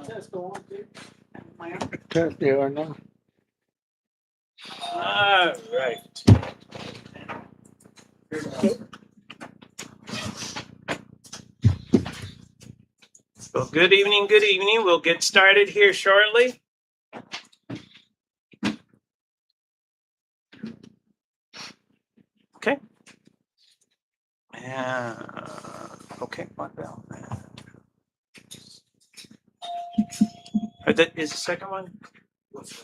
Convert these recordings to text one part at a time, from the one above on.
Let's go on, dude. Thursday or no? All right. Well, good evening, good evening. We'll get started here shortly. Okay. Okay, what bell? Is the second one?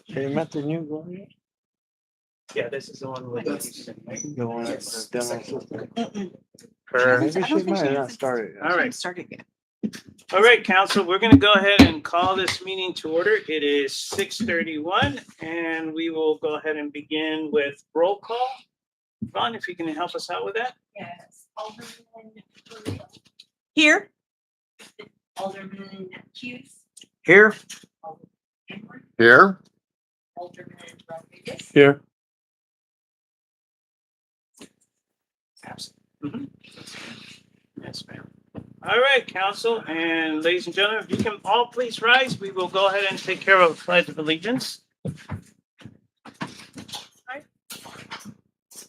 You met the new one? Yeah, this is the one with The one that's the demo. her. Maybe she might have not started. All right. Started yet. All right, council, we're going to go ahead and call this meeting to order. It is 6:31, and we will go ahead and begin with roll call. Ron, if you can help us out with that. Yes, Alderman Correa, Here. Alderman Hughes, Here. Alderman Edward, Here? Alderman Rodriguez. Here. Mhm. Yes, ma'am. All right, council and ladies and gentlemen, if you can all please rise, we will go ahead and take care of a pledge of allegiance. Right.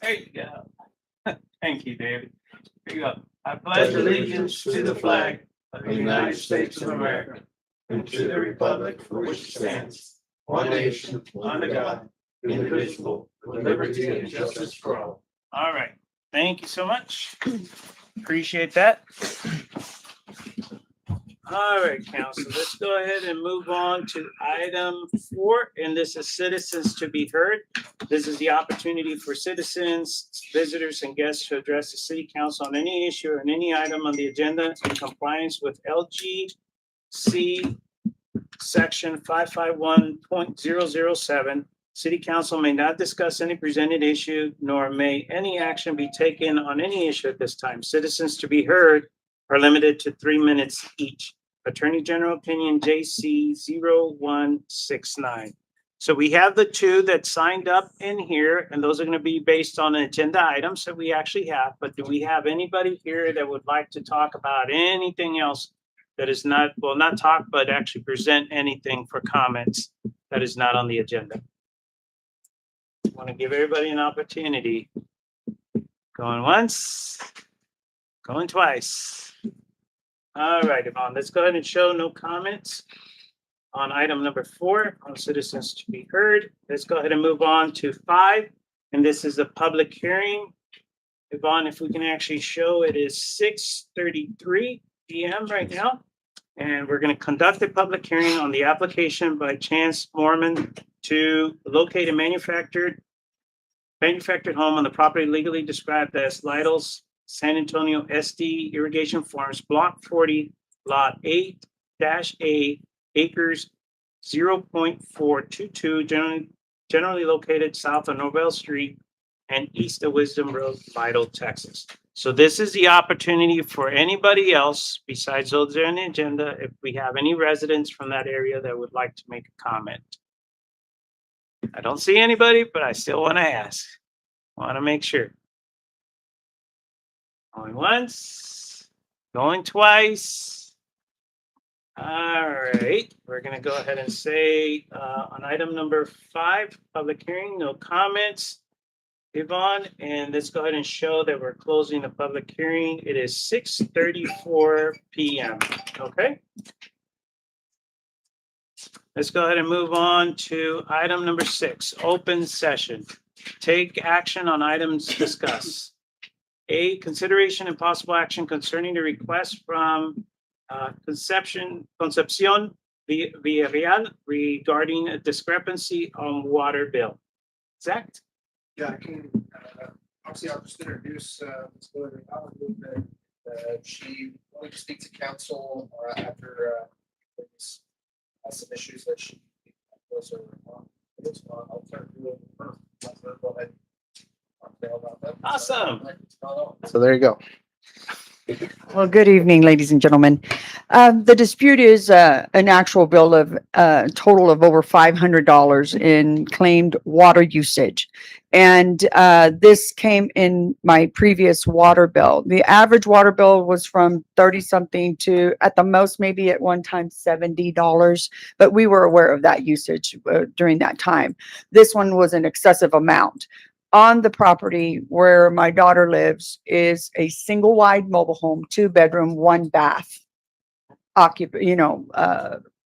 There you go. Thank you, David. Here you go. I pledge allegiance to the flag of the United States of America and to the republic for which it stands, one nation, under God, indivisible, with liberty and justice for all. All right. Thank you so much. Appreciate that. All right, council, let's go ahead and move on to item 4, and this is citizens to be heard. This is the opportunity for citizens, visitors, and guests to address the city council on any issue or on any item on the agenda in compliance with LGC section 551.007. City council may not discuss any presented issue, nor may any action be taken on any issue at this time. Citizens to be heard are limited to 3 minutes each. Attorney General Opinion JC 0169. So we have the 2 that signed up in here, and those are going to be based on agenda items that we actually have. But do we have anybody here that would like to talk about anything else that is not, well, not talk, but actually present anything for comments that is not on the agenda? Want to give everybody an opportunity. Going once, going twice. All right, Yvonne, let's go ahead and show no comments on item number 4 on citizens to be heard. Let's go ahead and move on to 5, and this is a public hearing. Yvonne, if we can actually show, it is 6:33 p.m. right now, and we're going to conduct a public hearing on the application by Chance Mormon to locate a manufactured home on the property legally described as Lytle's San Antonio SD Irrigation Farms, Block 40, Lot 8-A, acres 0.422, generally located south of Norvell Street and east of Wisdom Road, Lytle, Texas. So this is the opportunity for anybody else besides those on the agenda, if we have any residents from that area that would like to make a comment. I don't see anybody, but I still want to ask. Want to make sure. Going once, going twice. All right, we're going to go ahead and say on item number 5, public hearing, no comments. Yvonne, and let's go ahead and show that we're closing the public hearing. It is 6:34 p.m. Okay. Let's go ahead and move on to item number 6, open session. Take action on items discussed. A, consideration and possible action concerning the request from Concepcion Villarreal regarding a discrepancy on water bill. Zach? Yeah, I can, obviously, I'll just introduce, Ms. Villarreal, she wanted to speak to council, after, some issues that she was, I'll turn to her, let her go ahead. Awesome. So there you go. Well, good evening, ladies and gentlemen. The dispute is an actual bill of total of over $500 in claimed water usage. And this came in my previous water bill. The average water bill was from 30 something to at the most, maybe at one time $70, but we were aware of that usage during that time. This one was an excessive amount. On the property where my daughter lives is a single wide mobile home, 2 bedroom, 1 bath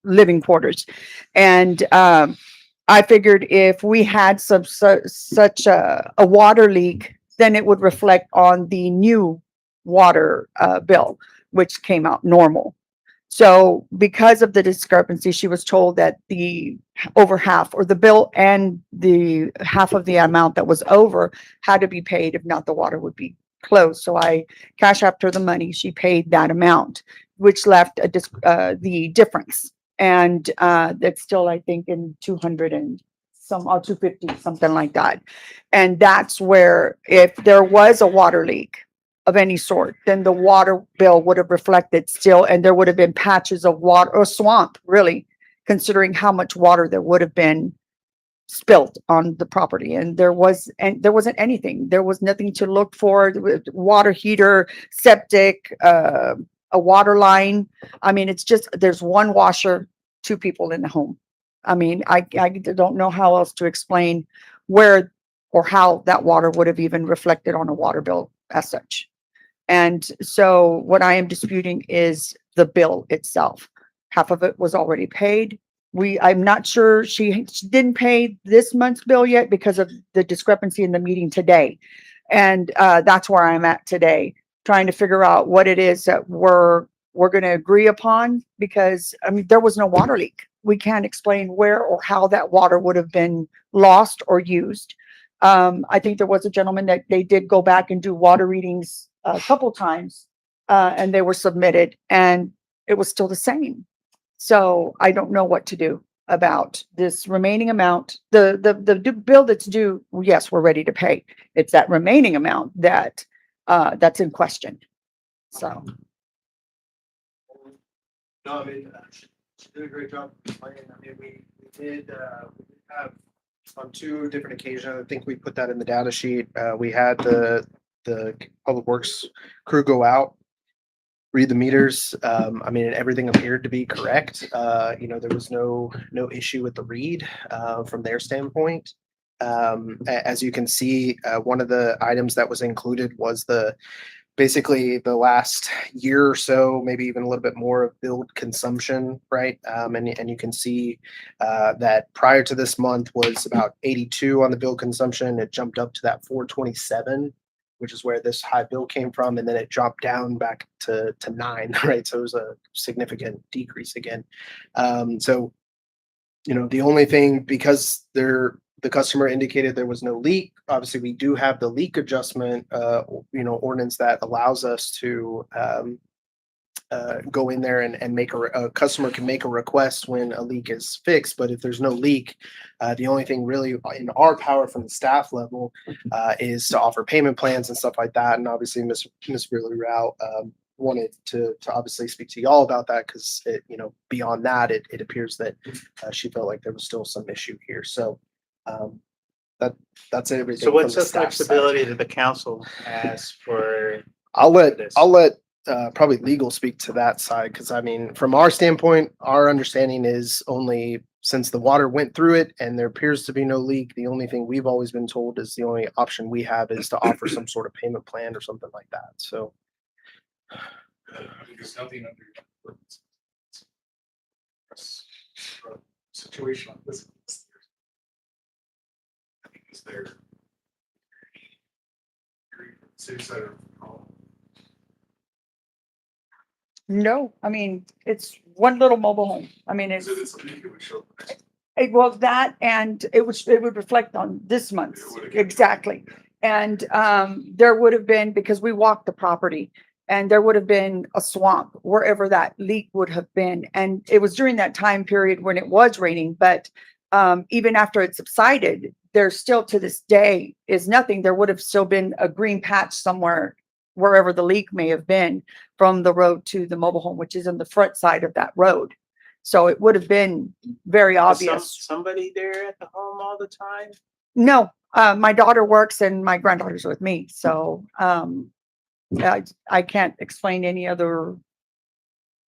living quarters. And I figured if we had such a water leak, then it would reflect on the new water bill, which came out normal. So because of the discrepancy, she was told that the over half or the bill and the half of the amount that was over had to be paid. If not, the water would be closed. So I cash apped her the money. She paid that amount, which left the difference. And that's still, I think, in 200 and some, or 250, something like that. And that's where if there was a water leak of any sort, then the water bill would have reflected still, and there would have been patches of water or swamp, really, considering how much water there would have been spilt on the property. And there wasn't anything. There was nothing to look for. Water heater, septic, a water line. I mean, it's just there's one washer, 2 people in the home. I mean, I don't know how else to explain where or how that water would have even reflected on a water bill as such. And so what I am disputing is the bill itself. Half of it was already paid. I'm not sure she didn't pay this month's bill yet because of the discrepancy in the meeting today. And that's where I'm at today, trying to figure out what it is that we're going to agree upon, because I mean, there was no water leak. We can't explain where or how that water would have been lost or used. I think there was a gentleman that they did go back and do water readings a couple times, and they were submitted, and it was still the same. So I don't know what to do about this remaining amount. The bill that's due, yes, we're ready to pay. It's that remaining amount that that's in question. So No, I mean, she did a great job explaining. I mean, we did have on 2 different occasions, I think we put that in the data sheet. We had the Public Works crew go out, read the meters. I mean, everything appeared to be correct. There was no issue with the read from their standpoint. As you can see, one of the items that was included was basically the last year or so, maybe even a little bit more of billed consumption, right? And you can see that prior to this month was about 82 on the bill consumption. It jumped up to that 427, which is where this high bill came from. And then it dropped down back to 9, right? So it was a significant decrease again. The only thing, because the customer indicated there was no leak. Obviously, we do have the leak adjustment, ordinance that allows us to go in there and make a customer can make a request when a leak is fixed. But if there's no leak, the only thing really in our power from the staff level is to offer payment plans and stuff like that. And obviously, Ms. Rao wanted to obviously speak to y'all about that, because beyond that, it appears that she felt like there was still some issue here. So that's everything. So what's from the staff side. flexibility that the council has for? I'll let this? probably legal speak to that side, because I mean, from our standpoint, our understanding is only since the water went through it and there appears to be no leak, the only thing we've always been told is the only option we have is to offer some sort of payment plan or something like that. So there's nothing under situation like this. I think is there. City side of no, I mean, it's one little mobile home. I mean, it's, it's a leak, it would show. well, that, and it would reflect on this month's, It would. exactly. And there would have been, because we walked the property, and there would have been a swamp wherever that leak would have been. And it was during that time period when it was raining, but even after it subsided, there still to this day is nothing. There would have still been a green patch somewhere wherever the leak may have been from the road to the mobile home, which is on the front side of that road. So it would have been very Was obvious. somebody there at the home all the time? No, my daughter works and my granddaughter's with me, so, I can't explain any other,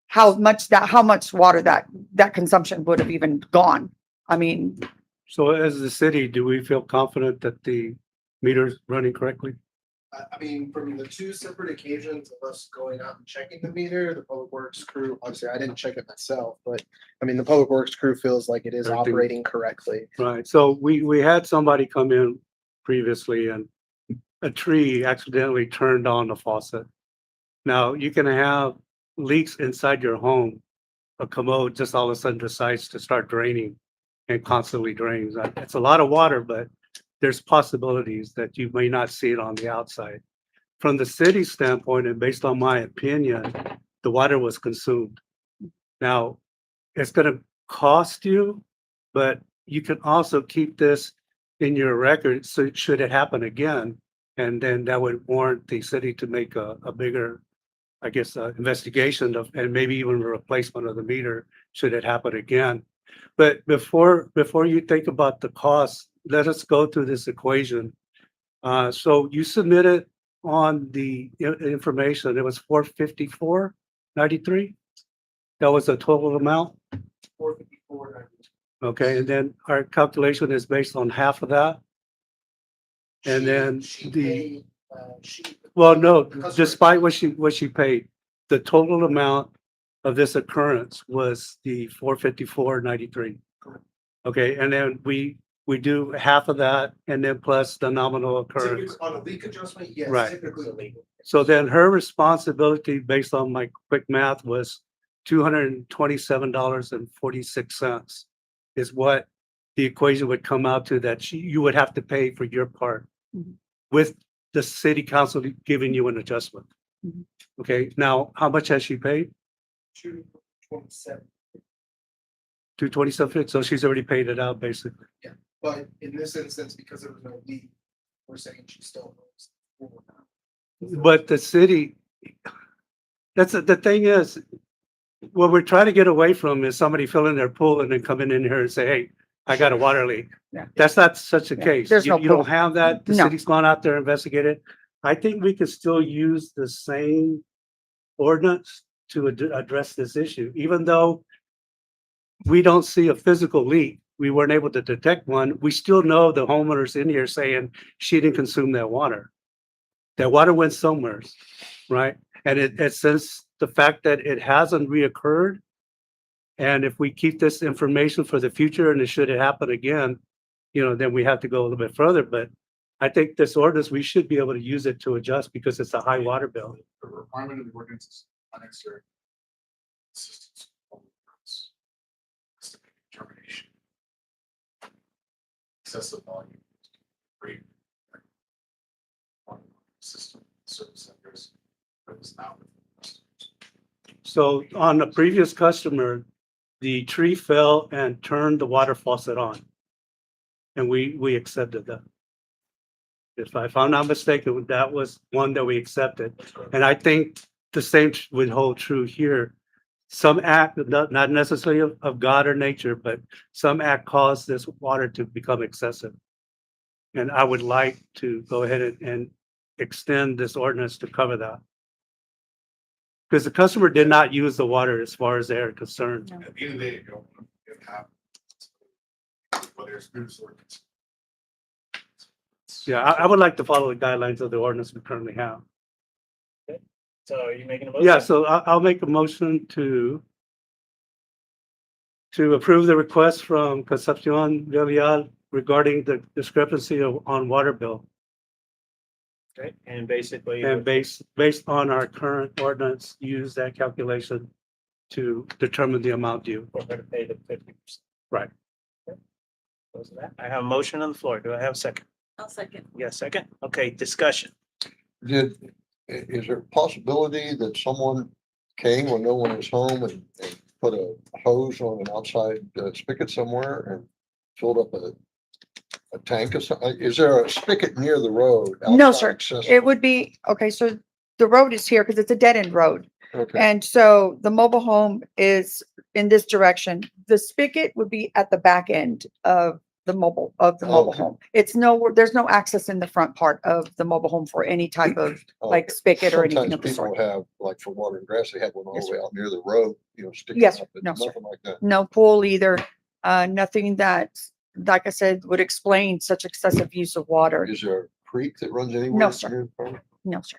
how much water that consumption would have even gone. I mean, So as the city, do we feel confident that the meter's running correctly? I mean, from the two separate occasions of us going out and checking the meter, the public works crew, obviously I didn't check it myself, but I mean, the public works crew feels like it is Everything- operating correctly. Right, so we had somebody come in previously and a tree accidentally turned on the faucet. Now, you can have leaks inside your home. A commode just all of a sudden decides to start draining and constantly drains. It's a lot of water, but there's possibilities that you may not see it on the outside. From the city standpoint, and based on my opinion, the water was consumed. Now, it's gonna cost you, but you can also keep this in your record, so should it happen again, and then that would warrant the city to make a bigger, I guess, investigation of, and maybe even a replacement of the meter, should it happen again. But before you think about the cost, let us go through this equation. So you submitted on the information, it was 454.93. That was the total amount, 454. okay, and then our calculation is based on half of that. And then She the, paid, she. well, no, Customer- despite what she paid, the total amount of this occurrence was the 454.93. Correct. Okay, and then we do half of that and then plus the nominal occurrence. Typically, on a leak adjustment, yes, Right. typically illegal. So then her responsibility, based on my quick math, was $227.46 is what the equation would come out to, that you would have to pay for your part Mhm. with the city council giving you an adjustment. Mhm. Okay, now, how much has she paid? 227. 227, so she's already paid it out, basically. But in this instance, because there was no leak, we're saying she still owes. But the city, the thing is, what we're trying to get away from is somebody filling their pool and then coming in here and say, hey, I got a water leak. Yeah. That's not such a Yeah, case. there's no You don't pool. have that. The No. city's gone out there, investigated. I think we could still use the same ordinance to address this issue, even though we don't see a physical leak. We weren't able to detect one. We still know the homeowners in here saying she didn't consume that water. That water went somewhere, right? And it says the fact that it hasn't reoccurred. And if we keep this information for the future and it should happen again, then we have to go a little bit further. But I think this ordinance, we should be able to use it to adjust because it's a high water bill. The requirement of the ordinance is unnecessary. Assistance. Determination. Excessive volume. Rate. System, service centers, but it's not. With customers. So on a previous customer, the tree fell and turned the water faucet on. And we accepted that. If I'm not mistaken, that was one that we accepted. And I think the same would hold true here. Some act, not necessarily of God or nature, but some act caused this water to become excessive. And I would like to go ahead and extend this ordinance to cover that. Because the customer did not use the water as far as they're concerned. At the end of the day, you don't want to have. Whether it's news or. Yeah, I would like to follow the guidelines of the ordinance we currently have. So are you making a motion? Yeah, so I'll make a motion to approve the request from Concepcion Villarreal regarding the discrepancy on water bill. Okay, and basically. And based on our current ordinance, use that calculation to determine the amount due. We're gonna pay the 50%. Right. Okay. Close that. I have a motion on the floor. Do I have a second? I'll second. Yes, second. Okay, discussion. Is there a possibility that someone came when no one was home and put a hose on an outside spigot somewhere and filled up a tank or something? Is there a spigot near the road? No, outside sir. accessible? It would be, okay, so the road is here because it's a dead end road. Okay, And so the mobile home is in this direction. The spigot would be at the back end of the mobile Okay. home. It's there's no access in the front part of the mobile home for any type of like Okay. spigot or anything Sometimes of the people sort. have, like for water and grass, they have one all Yes, the way out near the road, sticking Yes, up, but no, sir. nothing like that. No pool either. Nothing that, like I said, would explain such excessive use of water. Is there a creek that runs anywhere? sir. near the property? No, sir.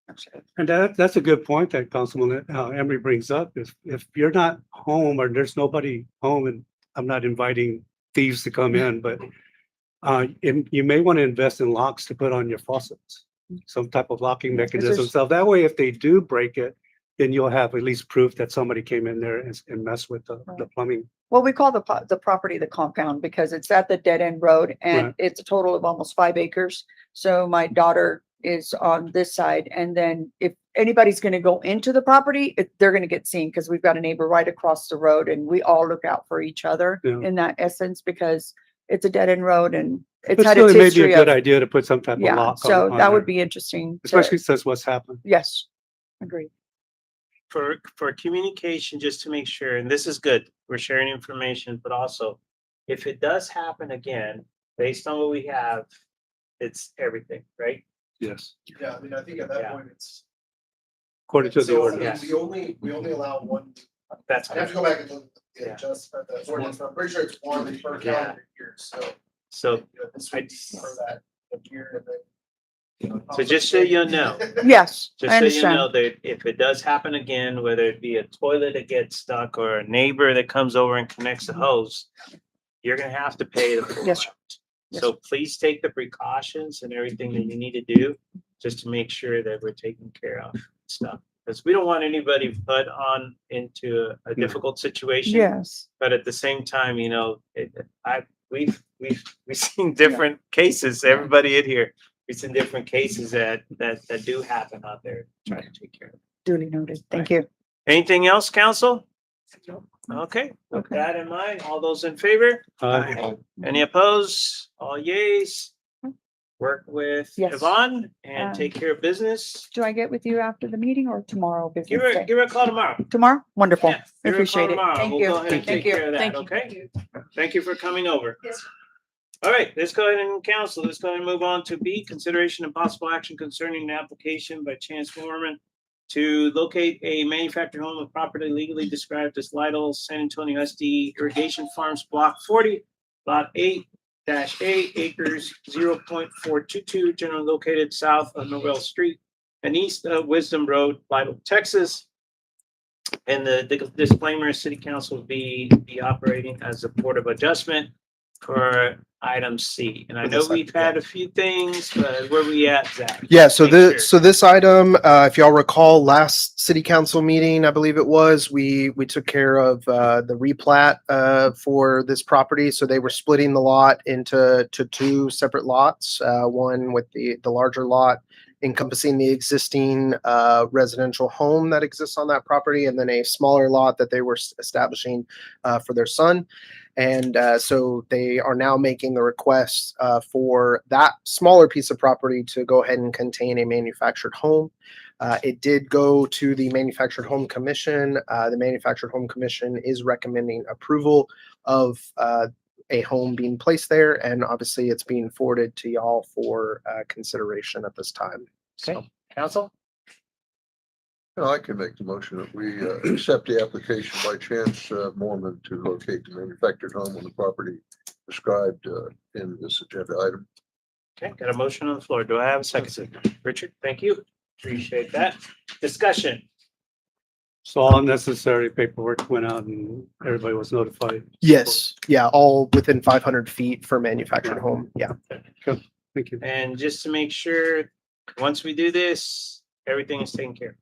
No, sir. And that's a good point that Councilman Emery brings up. If you're not home or there's nobody home, and I'm not inviting thieves to come in, but you may want to invest in locks to put on your faucets, some type of locking Yeah, 'cause mechanism. there's- So that way, if they do break it, then you'll have at least proof that somebody came in there and messed with the Right. plumbing. Well, we call the property the compound because it's at the dead end road and Right. it's a total of almost 5 acres. So my daughter is on this side. And then if anybody's gonna go into the property, they're gonna get seen because we've got a neighbor right across the road and we all look out for each other Yeah. in that essence because it's a dead end road and it's But had still, its it may be a history good of, idea to put some type of yeah, lock so on that would there, be interesting. especially since what's happened. Yes, agreed. For communication, just to make sure, and this is good, we're sharing information, but also if it does happen again, based on what we have, it's everything, right? Yes, Yeah, I mean, I think at that Yeah. point, it's. according to the So, I ordinance. mean, we only allow one, That's I have to go back and look at the Yeah. adjustment, the ordinance, but I'm pretty sure it's one per Yeah. calendar year, so. so. This would be for that year and then. So just so you know, Yes, I just so you understand. know that if it does happen again, whether it be a toilet that gets stuck or a neighbor that comes over and connects the hose, you're gonna have to pay the full Yes, sir. amount. So please take the precautions and everything that you need to do just to make sure that we're taking care of stuff. Because we don't want anybody put on into a difficult situation. Yes, But at the same time, we've seen different cases, everybody in here. We've seen different cases that do happen out there, trying to take care of. duly noted. Thank you. Anything else, council? Okay, with Okay. that in mind, all those in favor? Any opposed? All yays? Work with Yes. Yvonne and take care of business. Do I get with you after the meeting or tomorrow? Give business her, day? give her a call tomorrow. Tomorrow? Wonderful. Yeah, I give her a call appreciate it. tomorrow. Thank We'll you. go ahead and Thank take you. care of that, Thank you. okay? Thank you for coming over. Yes. All right, let's go ahead and council. Let's go ahead and move on to B, consideration and possible action concerning the application by Chance Mormon to locate a manufactured home of property legally described as Lytle San Antonio SD Irrigation Farms Block 40, Lot 8-A, acres 0.422, generally located south of Noel Street and east of Wisdom Road, Lytle, Texas. And the disclaimer, city council will be operating as a board of adjustment for item C. And I know we've had a few things, but where we at, Zach? Yeah, so Make sure. this item, if y'all recall, last city council meeting, I believe it was, we took care of the replat for this property. So they were splitting the lot into two separate lots, one with the larger lot encompassing the existing residential home that exists on that property, and then a smaller lot that they were establishing for their son. And so they are now making the request for that smaller piece of property to go ahead and contain a manufactured home. It did go to the Manufactured Home Commission. The Manufactured Home Commission is recommending approval of a home being placed there, and obviously it's being forwarded to y'all for consideration at this time. So, Okay, council? I can make the motion that we accept the application by Chance Mormon to locate the manufactured home on the property described in this agenda item. Okay, got a motion on the floor. Do I have a second? Richard, thank you. Appreciate that. Discussion. So all necessary paperwork went out and everybody was notified. yes, yeah, all within 500 feet for manufactured home. Yeah. Thank you. And just to make sure, once we do this, everything is taken care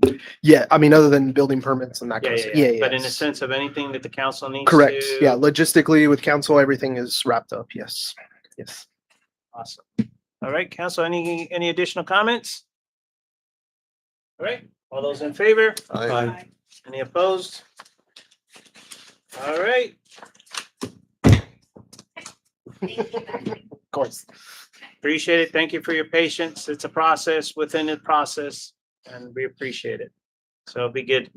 of. Yeah, I mean, other than building permits and that Yeah, kind of yeah, stuff. yeah. Yeah, But in the yes. sense of anything that the council needs Correct. to. Yeah, logistically with council, everything is wrapped up. Yes. Yes. Awesome. All right, council, any additional comments? All right, all those in favor? Aye. Any opposed? All right, Of course. Appreciate it. Thank you for your patience. It's a process within the process and we appreciate it. So be good.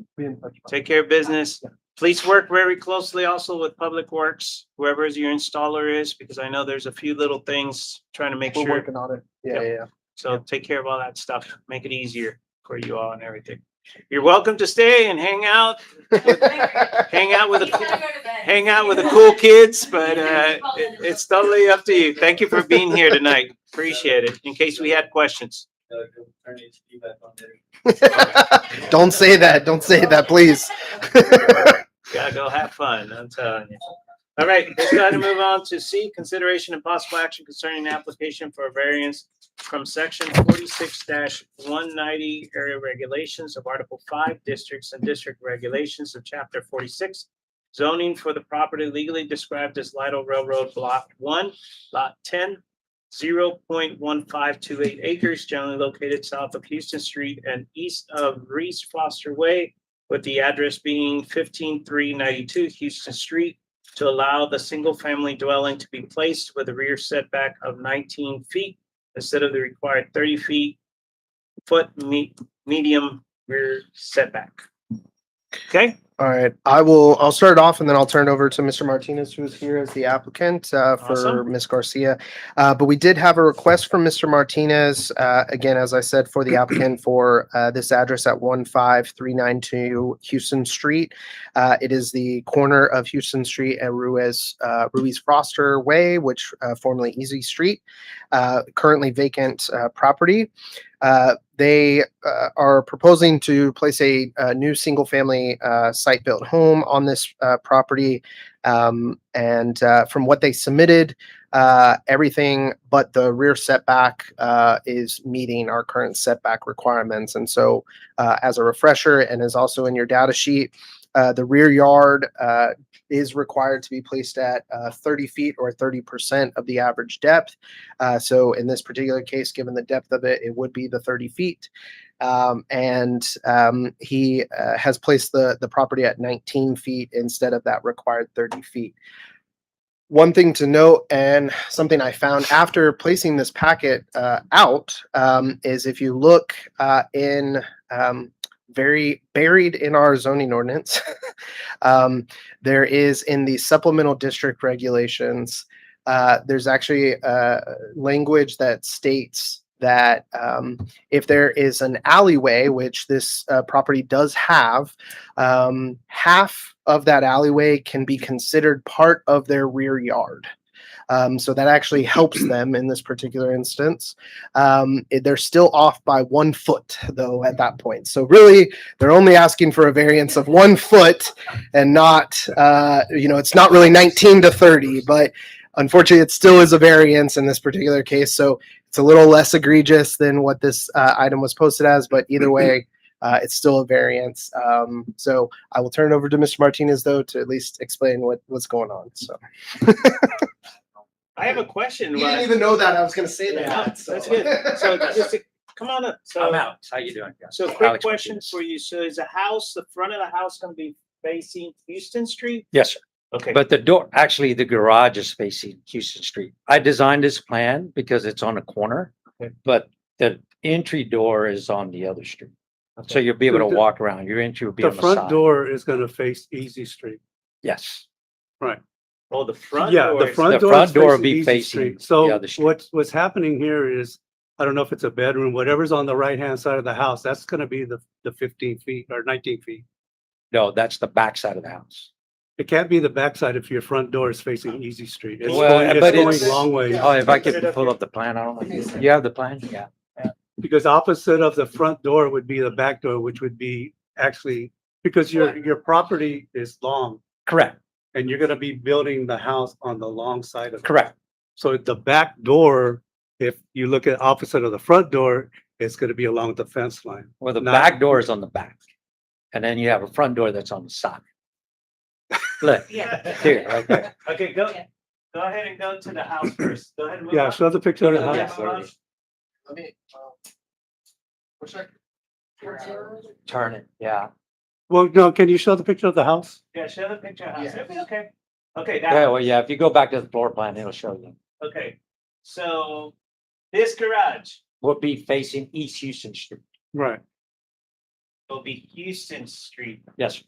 Take care of business. Please work very closely also with Public Works, whoever your installer is, because I know there's a few little things trying to make We're sure. working on it. Yeah, yeah, yeah. So take care of all that stuff. Make it easier for you all and everything. You're welcome to stay and hang out with hang out with the cool kids, but it's totally up to you. Thank you for being here tonight. Appreciate it. In case we had questions. Don't say that. Don't say that, please. Gotta go have fun, I'm telling you. All right, let's go ahead and move on to C, consideration and possible action concerning the application for a variance from section 46-190 area regulations of Article 5 districts and district regulations of chapter 46 zoning for the property legally described as Lido Railroad Block 1, Lot 10, 0.1528 acres, generally located south of Houston Street and east of Reese Foster Way, with the address being 15392 Houston Street, to allow the single-family dwelling to be placed with a rear setback of 19 feet instead of the required 30 medium rear setback. Okay? All right, I'll start it off and then I'll turn it over to Mr. Martinez, who is here as the applicant for Awesome. Ms. Garcia. But we did have a request from Mr. Martinez, again, as I said, for the applicant for this address at 15392 Houston Street. It is the corner of Houston Street and Ruiz Foster Way, which formerly Easy Street, currently vacant property. They are proposing to place a new single-family site-built home on this property. And from what they submitted, everything but the rear setback is meeting our current setback requirements. And so as a refresher, and is also in your data sheet, the rear yard is required to be placed at 30 feet or 30% of the average depth. So in this particular case, given the depth of it, it would be the 30 feet. He has placed the property at 19 feet instead of that required 30 feet. One thing to note, and something I found after placing this packet out, is if you look in very buried in our zoning ordinance, there is in the supplemental district regulations, there's actually language that states that if there is an alleyway, which this property does have, half of that alleyway can be considered part of their rear yard. So that actually helps them in this particular instance. They're still off by 1 foot though at that point. So really they're only asking for a variance of 1 foot and not, it's not really 19 to 30, but unfortunately it still is a variance in this particular case. So it's a little less egregious than what this item was posted as, but either way, it's still a variance. So I will turn it over to Mr. Martinez though, to at least explain what's going on. So. I have a question. You didn't even know that I was going to say Yeah, that. that's good. So just come on up. So, I'm out. How you doing? so quick Alex question Martinez. for you. So is the front of the house going to be facing Houston Street? Yes, sir. Okay. But actually the garage is facing Houston Street. I designed this plan because it's on a corner, Okay. but the entry door is on the other street. So Okay. you'll be able to The- walk around. Your entry will be The on the front side. door is gonna face Easy Street. Yes. Right. Oh, the front Yeah, door the is- front The door front is door will facing be Easy facing Street. the So other street. what's happening here is, I don't know if it's a bedroom, whatever's on the right-hand side of the house, that's gonna be the 15 feet or 19 feet. No, that's the back side of the house. It can't be the backside if your front door is facing Easy Street. It's Well, going, but it's it's- going long way. Oh, if I Put it could up pull here. up the plan, I don't know. You have the plan? Yeah. Because opposite of the front door would be the back door, which would be actually, because your property is long Correct, and you're gonna be building the house on the long side of it. correct. So the back door, if you look at opposite of the front door, it's gonna be along the fence line. Well, the Not- back door is on the back. And then you have a front door that's on the side. Look, Yeah. here, right there. Okay, go ahead and go to the house first. Go ahead and move Yeah, on. show the picture of the Yeah, house. move on. Let me, what's that? Turn it, yeah. Well, no, can you show the picture of the house? Yeah, show the picture of the house. Yeah. It'll be okay. Okay, Yeah, that, well, yeah, if you go back to the floor plan, it'll show you. okay. So This garage will be facing East Houston Street. Right. will be Houston Street. Yes. Sir.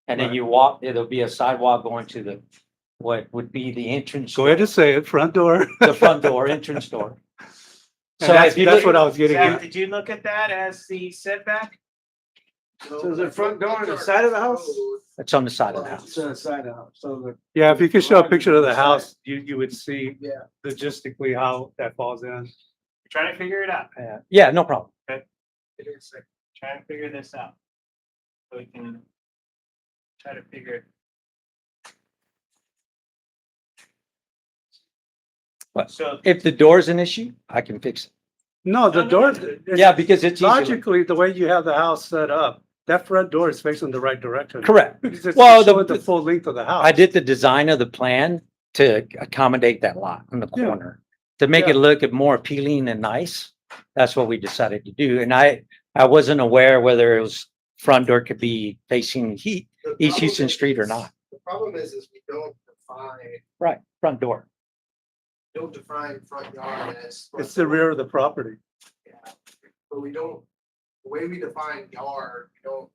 And then Right. you walk, it'll be a sidewalk going to the, what would be the entrance. Go ahead and say it, front door. The front door, entrance door. And So that's, if you that's look, what I was getting Zach, at. did you look at that as the setback? So is the front door on the side of the house? it's on the side of the house. It's on the side of the house, so the. Yeah, if you could show a picture of the house, you would see Yeah. logistically how that falls in. We're trying to figure it out. Yeah, no problem. Trying to figure this out. So we can try to figure it. What? So If the door's an issue, I can fix it. No, the No, no, door. no. it's- Yeah, because it's easier. Logically, the way you have the house set up, that front door is facing the right direction. Correct. It's just Well, showing the- the full length of the house. I did the design of the plan to accommodate that lot in the Yeah. corner. To make it Yeah. look more appealing and nice. That's what we decided to do. And I wasn't aware whether it was front door could be facing East Houston Street or not. The problem is we don't define, Right, front door. front yard as. It's the rear of the property. Yeah, but we don't, the way we define yard, we don't.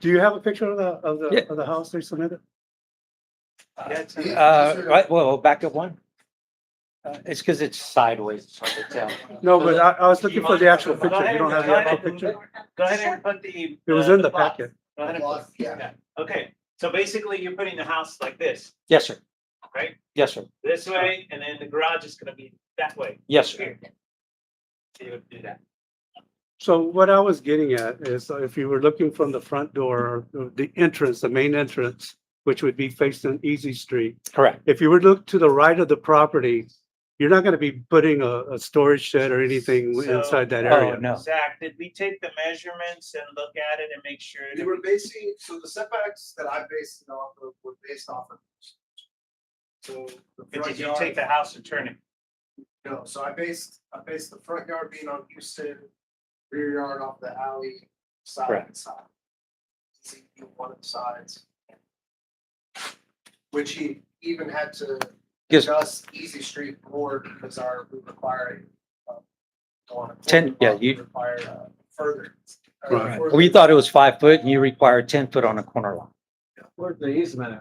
Do you have a picture of Yeah. of the house they submitted? Right, well, back up one. It's because it's sideways, it's hard to tell. No, but I was looking for the actual Go picture. ahead, You don't have go the ahead. actual picture? Go ahead and put the. It was in the plot. packet. Go ahead and Plot, put- yeah. Okay, so basically you're putting the house like this, Yes, sir. right? Yes, sir. This way, and then the garage is gonna be that way. Yes, sir. Here. So you would do that. So what I was getting at is if you were looking from the front door, the entrance, the main entrance, which would be facing Easy Street. Correct. If you were to look to the right of the property, you're not gonna be putting a storage shed or anything So- inside that Oh, area. no. Zach, did we take the measurements and look at it and make sure? We that were basing, so the setbacks that I based it off of were based off of. So. the But front did you yard- take the house and turn it? No, so I based the front yard being on Houston, rear yard off the alley, side Correct. and side. See, one of the sides. Which he even had to Yes. adjust Easy Street more because we require. Go on a 10, yeah, corner lot, you- require further. Right. further- We thought it was 5 foot and you require 10 foot on a corner lot. Where's the easement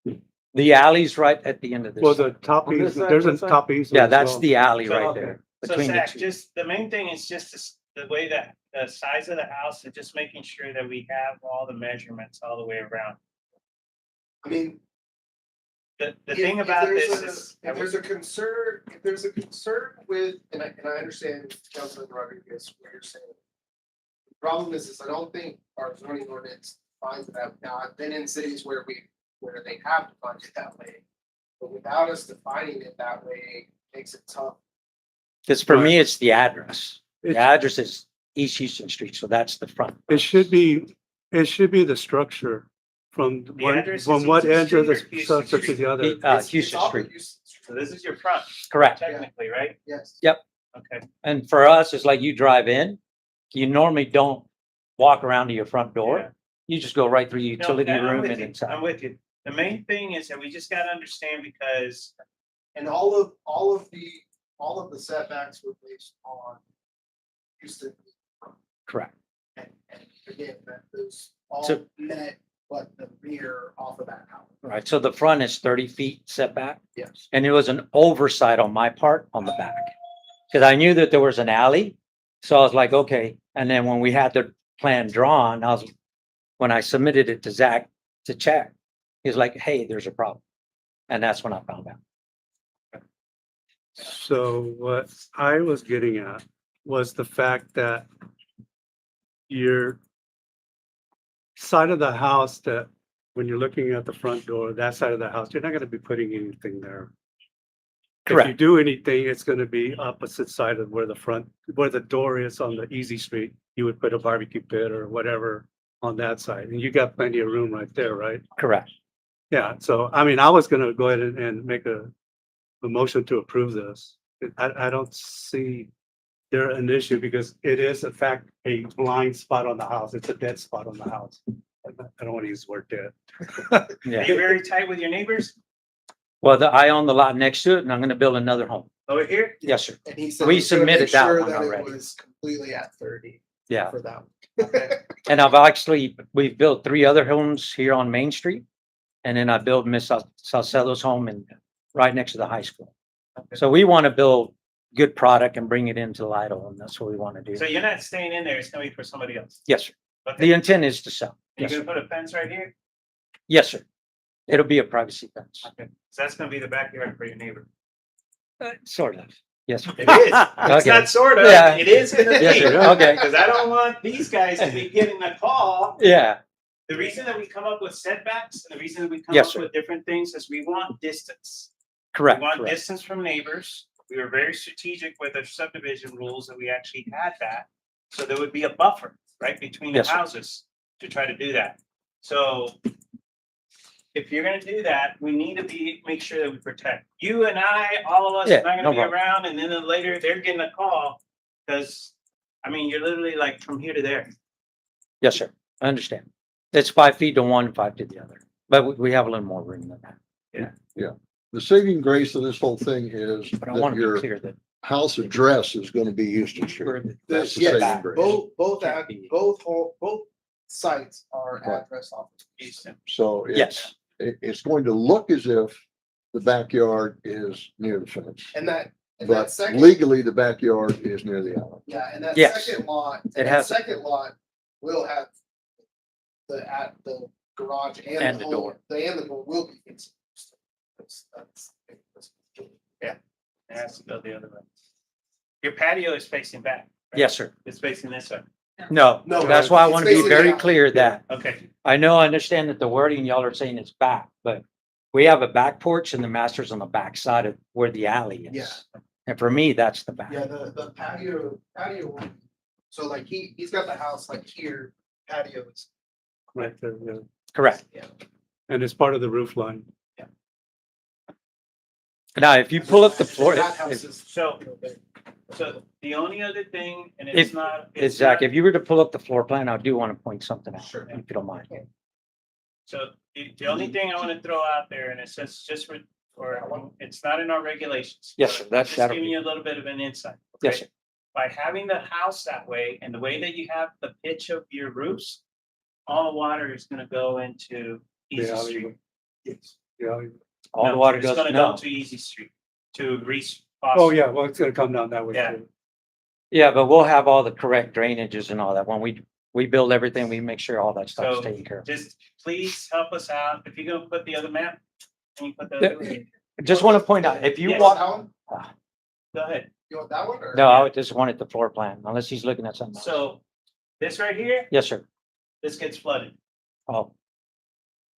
at? The alley's right at the end of Well, this. the top On this easement, side, there's a this side? top easement. Yeah, as that's well. the alley So- right there. So Between the Zach, two. just, the main thing is just the way that the size of the house and just making sure that we have all the measurements all the way around. I mean, The If- thing if about there's this a- is. If there's a concern, with, and I understand Councilman Rodriguez, what you're saying. The problem is I don't think our zoning ordinance defines it that. Now, I've been in cities where they have defined it that way. But without us defining it that way, it makes it tough. Because for me, it's the address. The It's- address is East Houston Street, so that's the front. It should be the structure from address from is what Houston end of the Street or Houston structure to Street? the other. It's Houston off of Street. Houston Street. So this is your front, Correct. technically, right? Yes. Okay. And for us, it's like you drive in, you normally don't walk around to your front Yeah. door. You just go right through the No, utility I'm room with and you. I'm inside. with you. The main thing is that we just gotta understand because And all of the setbacks were based on Houston. Correct. And again, that those all So- met, but the rear off of that house. Right. So the front is 30 feet setback. Yes. And it was an oversight on my part on the back. Because I knew that there was an alley. So I was like, okay. And then when we had the plan drawn, when I submitted it to Zach to check, he was like, hey, there's a problem. And that's when I found out. So what I was getting at was the fact that your side of the house that when you're looking at the front door, that side of the house, you're not gonna be putting anything there. If you Correct. do anything, it's gonna be opposite side of where the door is on the Easy Street. You would put a barbecue pit or whatever on that side, and you got plenty of room right there, right? Correct. Yeah, so I mean, I was gonna go ahead and make a motion to approve this. I don't see there an issue because it is in fact a blind spot on the house. It's a dead spot on the house. I don't want to use the word dead. are you very tight with your neighbors? Well, I own the lot next to it and I'm gonna build another home. Over here? Yes, sir. And he said. We he's gonna make submitted that sure one it already. Was completely at 30 Yeah. for that one. And we've built 3 other homes here on Main Street. And then I built Miss Salcedo's home and right next to the high school. So we want to build good product and bring it into Lido, and that's what we want to do. So you're not staying in there, it's gonna be for somebody else. Yes, sir. Okay. The intent is to sell. You're Yes, gonna sir. put a fence right here? Yes, sir. It'll be a privacy fence. Okay. So that's gonna be the backyard for your neighbor. Sort of. Yes. sir. It is. It's Okay. not sort of, Yeah. it is gonna Yes, be. sir. Okay. Because I don't want these guys to be getting a call. Yeah, The reason that we come up with setbacks and the reason that we come Yes, up sir. with different things is we want distance. We correct, want correct. distance from neighbors. We were very strategic with our subdivision rules that we actually had that. So there would be a buffer, right, between the Yes, sir. houses to try to do that. So if you're gonna do that, we need to make sure that we protect you and I, all of us, Yeah, are not no gonna be problem. around, and then later they're getting a call. Cause, I mean, you're literally like from here to there. Yes, sir. I understand. It's 5 feet to one, 5 to the other, but we have a little more room than that. The saving grace of this whole thing is But I want that to be your clear that house address is gonna be Houston Street. That's the Yes, saving grace. both sites are Right. address off. Easton. So yes, it's going to look as if the backyard is near the fence. And that But second, legally, the backyard is near the alley. yeah, and that Yes. second lot, It has- second lot will have the garage And and the the door. door, and the door will be facing. That's- It has to go the other way. Your patio is facing back. right? yes, sir. It's facing this way. No, No, that's why I it's want to be facing very out. clear that Okay, I understand that the wording y'all are saying is back, but we have a back porch and the master's on the back side of where the alley is. Yeah. And for me, that's the back. Yeah, the patio, so like he's got the house like here, patio is. Right there, yeah. Correct. And it's part of the roof line. Now, if you pull up the floor, That house is. so the only other thing, and If- it's not. it's Zach, if you were to pull up the floor plan, I do want to point something out, Sure. if you don't mind. So the only thing I want to throw out there, and it says just for, it's not in our regulations. Yes, sir, but that's- Just that'll giving be- you a little bit of an insight. Yes, okay? sir. By having the house that way and the way that you have the pitch of your roofs, all the water is gonna go into Easy Yeah, Street. Yes. Yeah. All the No, water it's goes, gonna go no. to Easy Street, to Reese. Oh, yeah, well, it's gonna come down that way Yeah. too. Yeah, but we'll have all the correct drainages and all that. When we build everything, we make sure all that stuff's So- taken care of. Just please help us out. If you're gonna put the other map, can you put the other? one? Just want to point out, if you Yes. walk, That one? Go ahead. You want that one or? no, I would just wanted the floor plan, unless he's looking at something else. So this right here, Yes, sir. this gets flooded. Oh,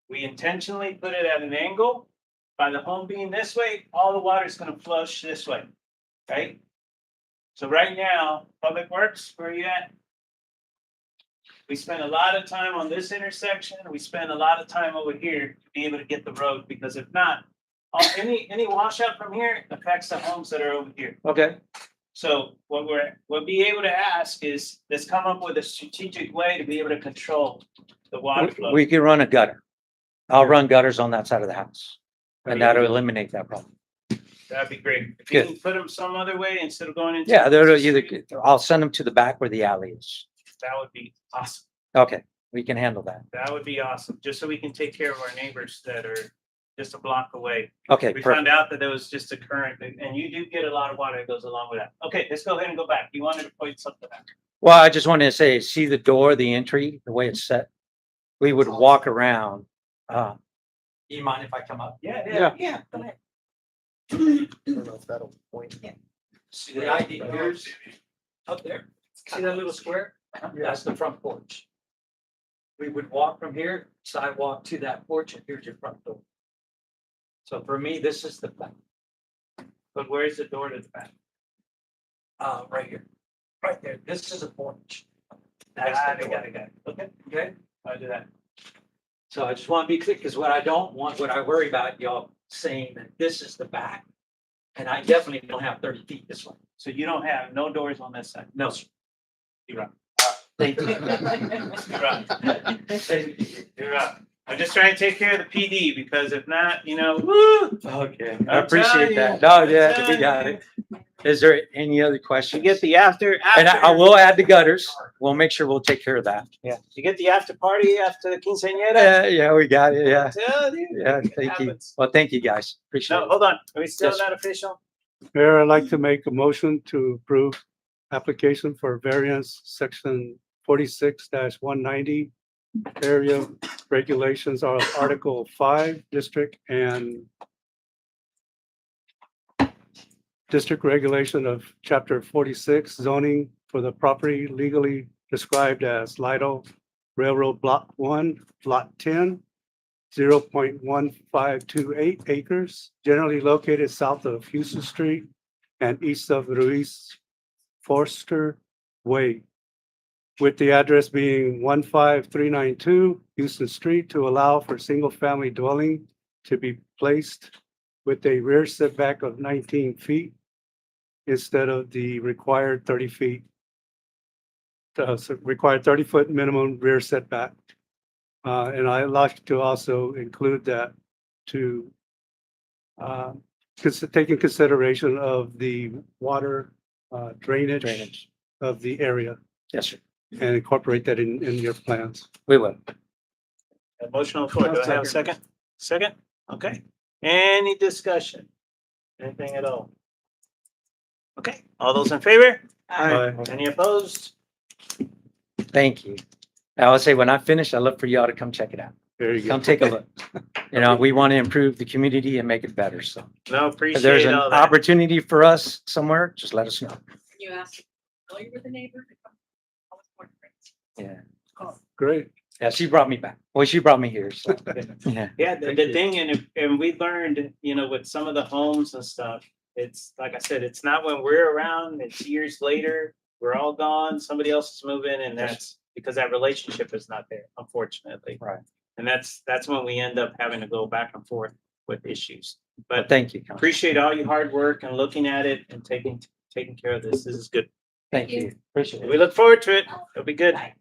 We intentionally put it at an angle. By the home being this way, all the water is gonna flush this way, right? So right now, Public Works, where are you at? We spend a lot of time on this intersection. We spend a lot of time over here to be able to get the road, because if not, any washout from here affects the homes that are over here. okay. So what we'll be able to ask is, let's come up with a strategic way to be able to control the water flow. We can run a gutter. I'll run gutters on that side of the house. And that'll eliminate that problem. That'd be great. If you Good. can put them some other way instead of going into. Yeah, they're the either, street, I'll send them to the back where the alley is. That would be awesome. Okay, we can handle that. That would be awesome, just so we can take care of our neighbors that are just a block away. Okay, We perfect. found out that there was just a current, and you do get a lot of water that goes along with that. Okay, let's go ahead and go back. You wanted to point something out. Well, I just wanted to say, see the door, the entry, the way it's set? We would walk around. Do you mind if I come up? Yeah. Yeah. Go ahead. I don't know if that'll point. See the idea here's up there. See that little square? That's the front porch. We would walk from here, sidewalk to that porch, and here's your front door. So for me, this is the back, But where's the door to the back? right here, right there. This is a porch. Got That's the it, door. got it, got it. Okay, Okay, I'll do that. so I just want to be clear, because what I don't want, what I worry about y'all saying that this is the back. And I definitely don't have 30 feet this way. So you don't have no doors on this side? No, sir. You're right. Thank you. You're right. Thank you. You're right. I'm just trying to take care of the PD because if not, woo. Okay, I I'm telling appreciate you, that. No, I'm yeah, we telling got you. it. Is there any other You questions? get the after. And I will add the gutters. We'll make sure we'll take care of that. Yeah, you get the after party after the quinceañera. Yeah, we got it. Yeah, I'm telling you. yeah, It thank you. happens. Well, thank you, guys. Appreciate No, it. hold on. Are we still Yes. not official? Mayor, I'd like to make a motion to approve application for variance section 46-190 area regulations are Article 5, district and district regulation of chapter 46 zoning for the property legally described as Lido Railroad Block 1, Lot 10, 0.1528 acres, generally located south of Houston Street and east of Ruiz Forster Way, with the address being 15392 Houston Street, to allow for single-family dwelling to be placed with a rear setback of 19 feet instead of the required 30 feet. Required 30-foot minimum rear setback. And I like to also include that to take in consideration of the water drainage Drainage. of the area Yes, sir. and incorporate that in your plans. We will. A motion on the floor. Do I have a second? Second? Okay. Any discussion? Anything at all? Okay, all those in favor? Aye. Any opposed? Thank you. I would say when I finish, I'd love for y'all to come check it out. There you go. Come take a look. We want to improve the community and make it better. So No, if there's an appreciate all that. opportunity for us somewhere, just let us know. You asked, familiar with the neighbor? I was born and raised. Yeah. Great. Yeah, she brought me back. Well, she brought me here. So, yeah. Yeah, the Thank the you. thing, and we learned, with some of the homes and stuff, it's like I said, it's not when we're around, it's years later, we're all gone, somebody else is moving, and that's because that relationship is not there, unfortunately. Right. And that's when we end up having to go back and forth with issues. But But thank you. Council. appreciate all your hard work and looking at it and taking care of this. This is good. Thank you. Appreciate We it. look forward to it. It'll be good. Bye.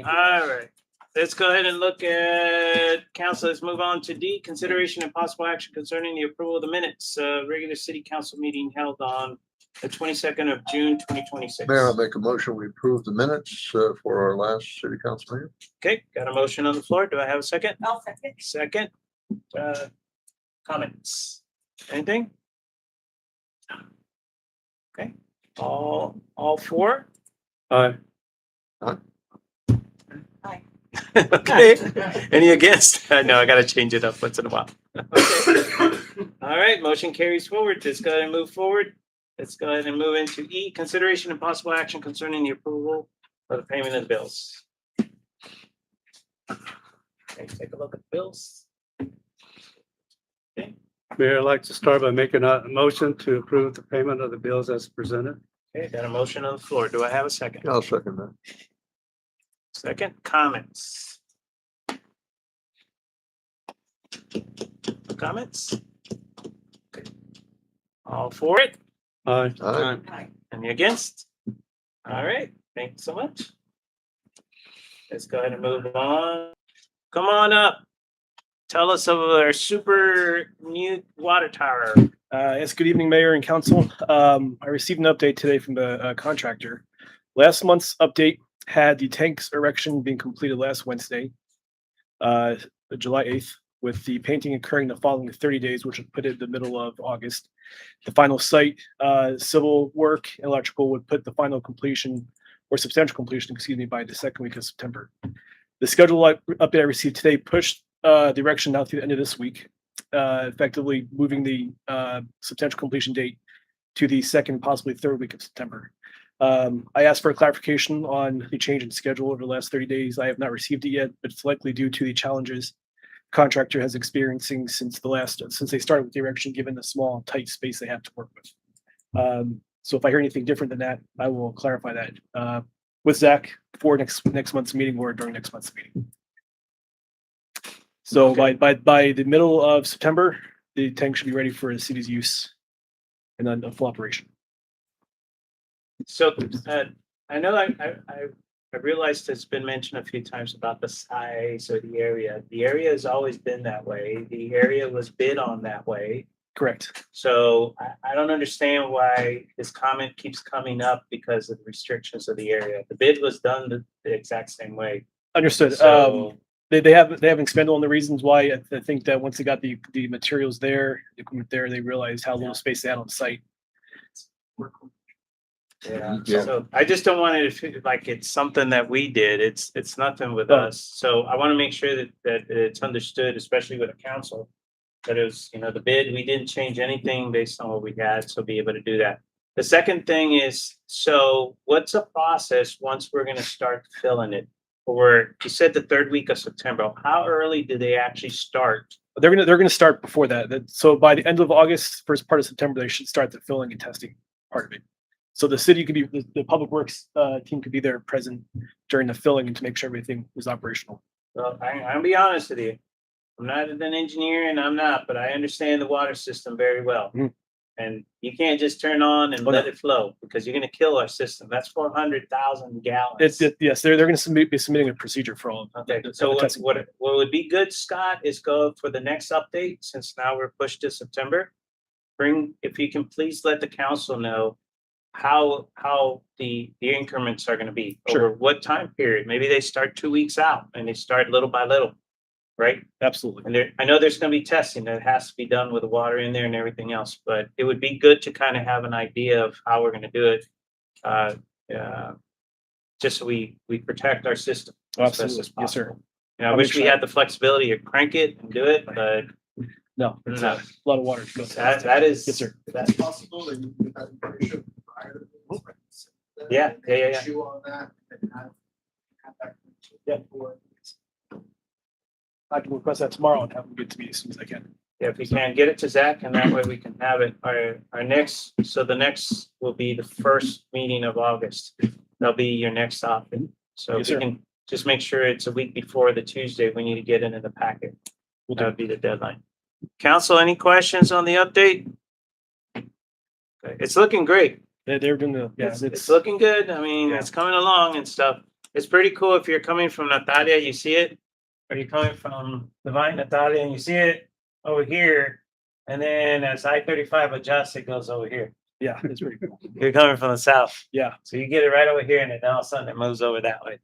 All right, let's go ahead and look at council. Let's move on to D, consideration and possible action concerning the approval of the minutes, regular city council meeting held on the 22nd of June, 2026. Mayor, I make a motion, we approve the minutes for our last city council meeting. Okay, got a motion on the floor. Do I have a second? I'll second. Second, comments? Anything? Okay, all four? Aye. Okay, any against? No, I gotta change it up once in a while. Okay. All right, motion carries forward. Let's go ahead and move forward. Let's go ahead and move into E, consideration and possible action concerning the approval of the payment of the bills. Okay, take a look at the bills. Mayor, I'd like to start by making a motion to approve the payment of the bills as presented. Okay, got a motion on the floor. Do I have a second? I'll second that. Second, comments? Comments? Okay. All for it? Aye. Aye. Any against? All right, thanks so much. Let's go ahead and move on. Come on up. Tell us of our super new water tower. Yes, good evening, Mayor and Council. I received an update today from the contractor. Last month's update had the tanks erection being completed last Wednesday, July 8th, with the painting occurring the following 30 days, which would put it in the middle of August. The final site civil work, electrical would put the final completion or substantial completion, excuse me, by the second week of September. The schedule update I received today pushed the erection out through the end of this week, effectively moving the substantial completion date to the second, possibly third week of September. I asked for a clarification on the change in schedule over the last 30 days. I have not received it yet, but it's likely due to the challenges contractor has experiencing since they started with the erection, given the small, tight space they have to work with. So if I hear anything different than that, I will clarify that with Zach for next month's meeting or during next month's meeting. So by the middle of September, the tank should be ready for the city's use and then a full operation. So I know I I realized it's been mentioned a few times about the size of the area. The area has always been that way. The area was bid on that way. Correct. So I don't understand why this comment keeps coming up because of the restrictions of the area. The bid was done the exact same way. Understood. So, They haven't expanded on the reasons why. I think that once they got the materials there, the equipment there, they realized how little space they had on site. yeah, Yeah. so I just don't want it to feel like it's something that we did. It's nothing with No. us. So I want to make sure that it's understood, especially with the council. That it was, the bid, we didn't change anything based on what we had, so be able to do that. The second thing is, so what's a process once we're gonna start filling it? Or you said the third week of September, how early do they actually start? They're gonna start before that. So by the end of August, first part of September, they should start the filling and testing part of it. So the city could be, the public works team could be there present during the filling and to make sure everything was operational. Well, I'll be honest with you. I'm not an engineer and I'm not, but I understand the water system very well. Mhm. And you can't just turn on and Oh, let no. it flow because you're gonna kill our system. That's 400,000 gallons. Yes, they're gonna be submitting a procedure for all of them. Okay, The so testing. what would be good, Scott, is go for the next update, since now we're pushed to September. If you can please let the council know how the increments are gonna be. Sure. Over what time period? Maybe they start 2 weeks out and they start little by little, right? Absolutely. And I know there's gonna be testing that has to be done with the water in there and everything else, but it would be good to kind of have an idea of how we're gonna do it. Uh, just so we protect our system as best Absolutely. as Yes, sir. possible. I I'll wish make we sure- had the flexibility to crank it and do it, but No, it's No. a lot of water to go. that is. Yes, sir. That's Possible that you could have information prior to this, like, Yeah, yeah. Issue on that and have that. Yeah. I can request that tomorrow and have them get to me as soon as I can. Yeah, if you can, get it to Zach, and that way we can have it, our next, so the next will be the first meeting of August. That'll be your next option. So Yes, we sir. can just make sure it's a week before the Tuesday, we need to get it in the packet. Will That do. would be the deadline. Council, any questions on the update? Okay, it's looking great. They're gonna, yeah, It's looking good. I mean, Yeah. it's coming along and stuff. It's pretty cool if you're coming from Natalia, you see it. Or you're coming from Divine Natalia and you see it over here. And then as I-35 adjusts, it goes over here. yeah, it's pretty cool. You're coming from the south. Yeah. So you get it right over here and then all of a sudden it moves over that way.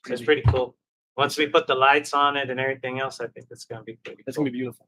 So it's pretty cool. Once we put the lights on it and everything else, I think it's gonna be pretty It's cool. gonna be beautiful.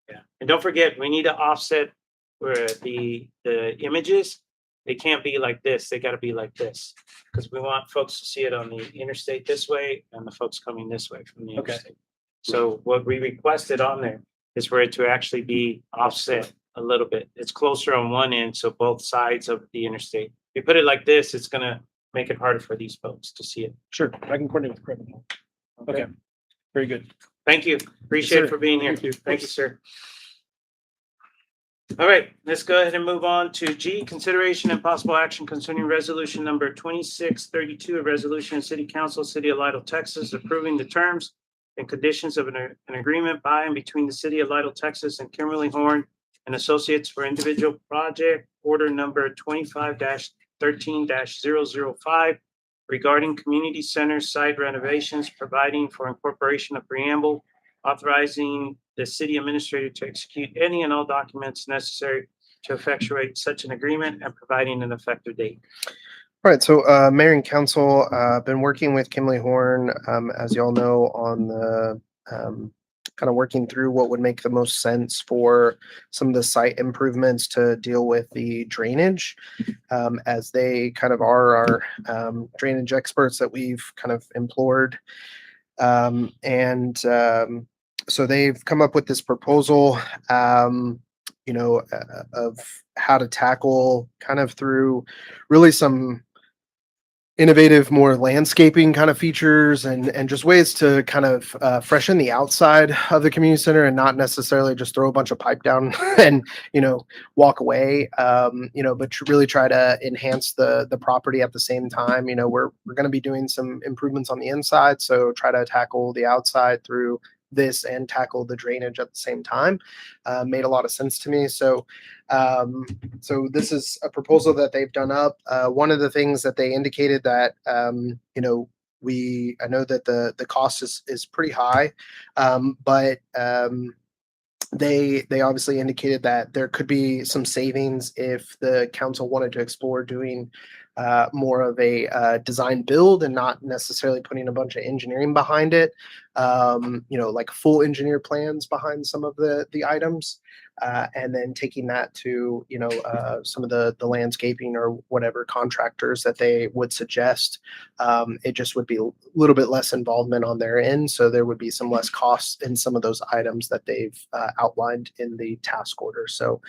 Yeah, and don't forget, we need to offset where the images, they can't be like this, they gotta be like this. Cause we want folks to see it on the interstate this way and the folks coming this way from the Okay. interstate. So what we requested on there is for it to actually be offset a little bit. It's closer on one end, so both sides of the interstate. If you put it like this, it's gonna make it harder for these folks to see it. Sure, I can coordinate with Craig. Okay, very good. Thank you. Appreciate sir. it for being here. Thank you. Thank you, sir. All right, let's go ahead and move on to G, consideration and possible action concerning resolution number 2632, a resolution of City Council, City of Lytle, Texas, approving the terms and conditions of an agreement by and between the City of Lytle, Texas and Kimberly Horn and Associates for individual project order number 25-13-005 regarding community center site renovations, providing for incorporation of preamble, authorizing the city administrator to execute any and all documents necessary to effectuate such an agreement and providing an effective date. Right, so Mayor and Council, been working with Kimley Horn, as y'all know, on the kind of working through what would make the most sense for some of the site improvements to deal with the drainage, as they kind of are our drainage experts that we've kind of implored. So they've come up with this proposal, of how to tackle kind of through really some innovative, more landscaping kind of features and just ways to kind of freshen the outside of the community center and not necessarily just throw a bunch of pipe down and, walk away, but to really try to enhance the property at the same time. We're going to be doing some improvements on the inside, so try to tackle the outside through this and tackle the drainage at the same time. Made a lot of sense to me. So this is a proposal that they've done up. One of the things that they indicated that, I know that the cost is pretty high. But they obviously indicated that there could be some savings if the council wanted to explore doing more of a design build and not necessarily putting a bunch of engineering behind it. Like full engineer plans behind some of the items, and then taking that to some of the landscaping or whatever contractors that they would suggest. It just would be a little bit less involvement on their end, so there would be some less costs in some of those items that they've outlined in the task order. So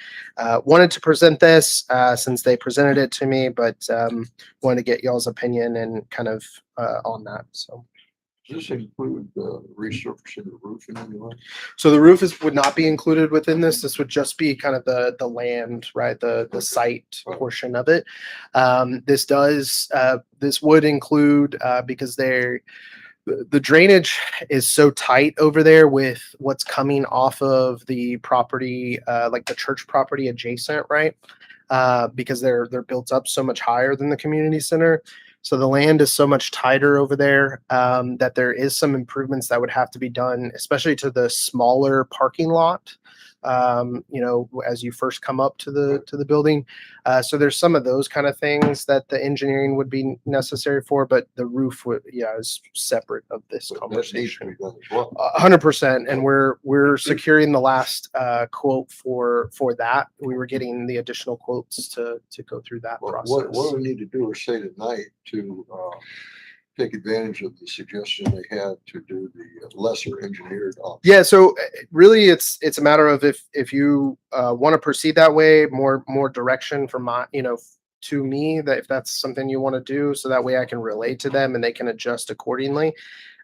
wanted to present this since they presented it to me, but wanted to get y'all's opinion and kind of on that. So. Does this include resurfacing the roof in any way? So the roof would not be included within this. This would just be kind of the land, right? The site portion of it. This would include because the drainage is so tight over there with what's coming off of the property, like the church property adjacent, right? Because they're built up so much higher than the community center. So the land is so much tighter over there that there is some improvements that would have to be done, especially to the smaller parking lot. As you first come up to the building. So there's some of those kind of things that the engineering would be necessary for, but the roof is separate of this But that needs to conversation. be done as well. 100%, and we're securing the last quote for that. We were getting the additional quotes to go through that What process. do we need to do or say tonight to take advantage of the suggestion they had to do the lesser engineered option? Yeah, so really it's a matter of if you want to proceed that way, more direction from to me, that if that's something you want to do, so that way I can relate to them and they can adjust accordingly.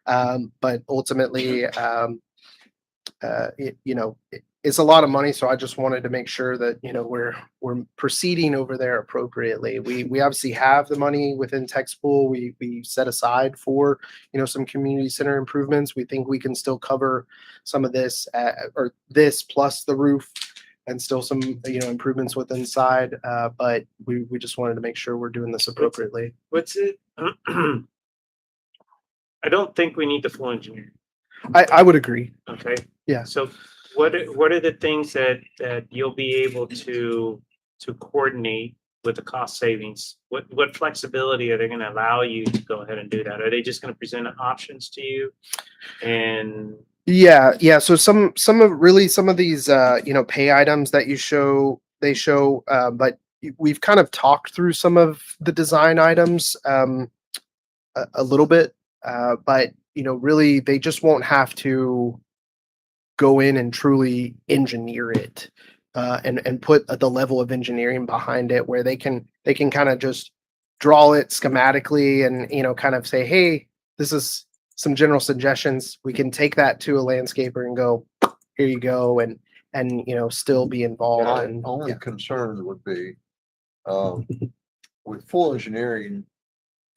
But ultimately, it's a lot of money, so I just wanted to make sure that we're proceeding over there appropriately. We obviously have the money within text pool. We set aside for some community center improvements. We think we can still cover some of this or this plus the roof and still some improvements with inside. But we just wanted to make sure we're doing this appropriately. What's it? I don't think we need the full engineer. I would agree. Okay. Yeah. So what are the things that you'll be able to coordinate with the cost savings? What flexibility are they going to allow you to go ahead and do that? Are they just going to present options to you? And Yeah. So some of these pay items that they show, but we've kind of talked through some of the design items a little bit, but really they just won't have to go in and truly engineer it and put the level of engineering behind it where they can kind of just draw it schematically and kind of say, hey, this is some general suggestions. We can take that to a landscaper and go, here you go, and still be involved. My And only concern would be with full engineering,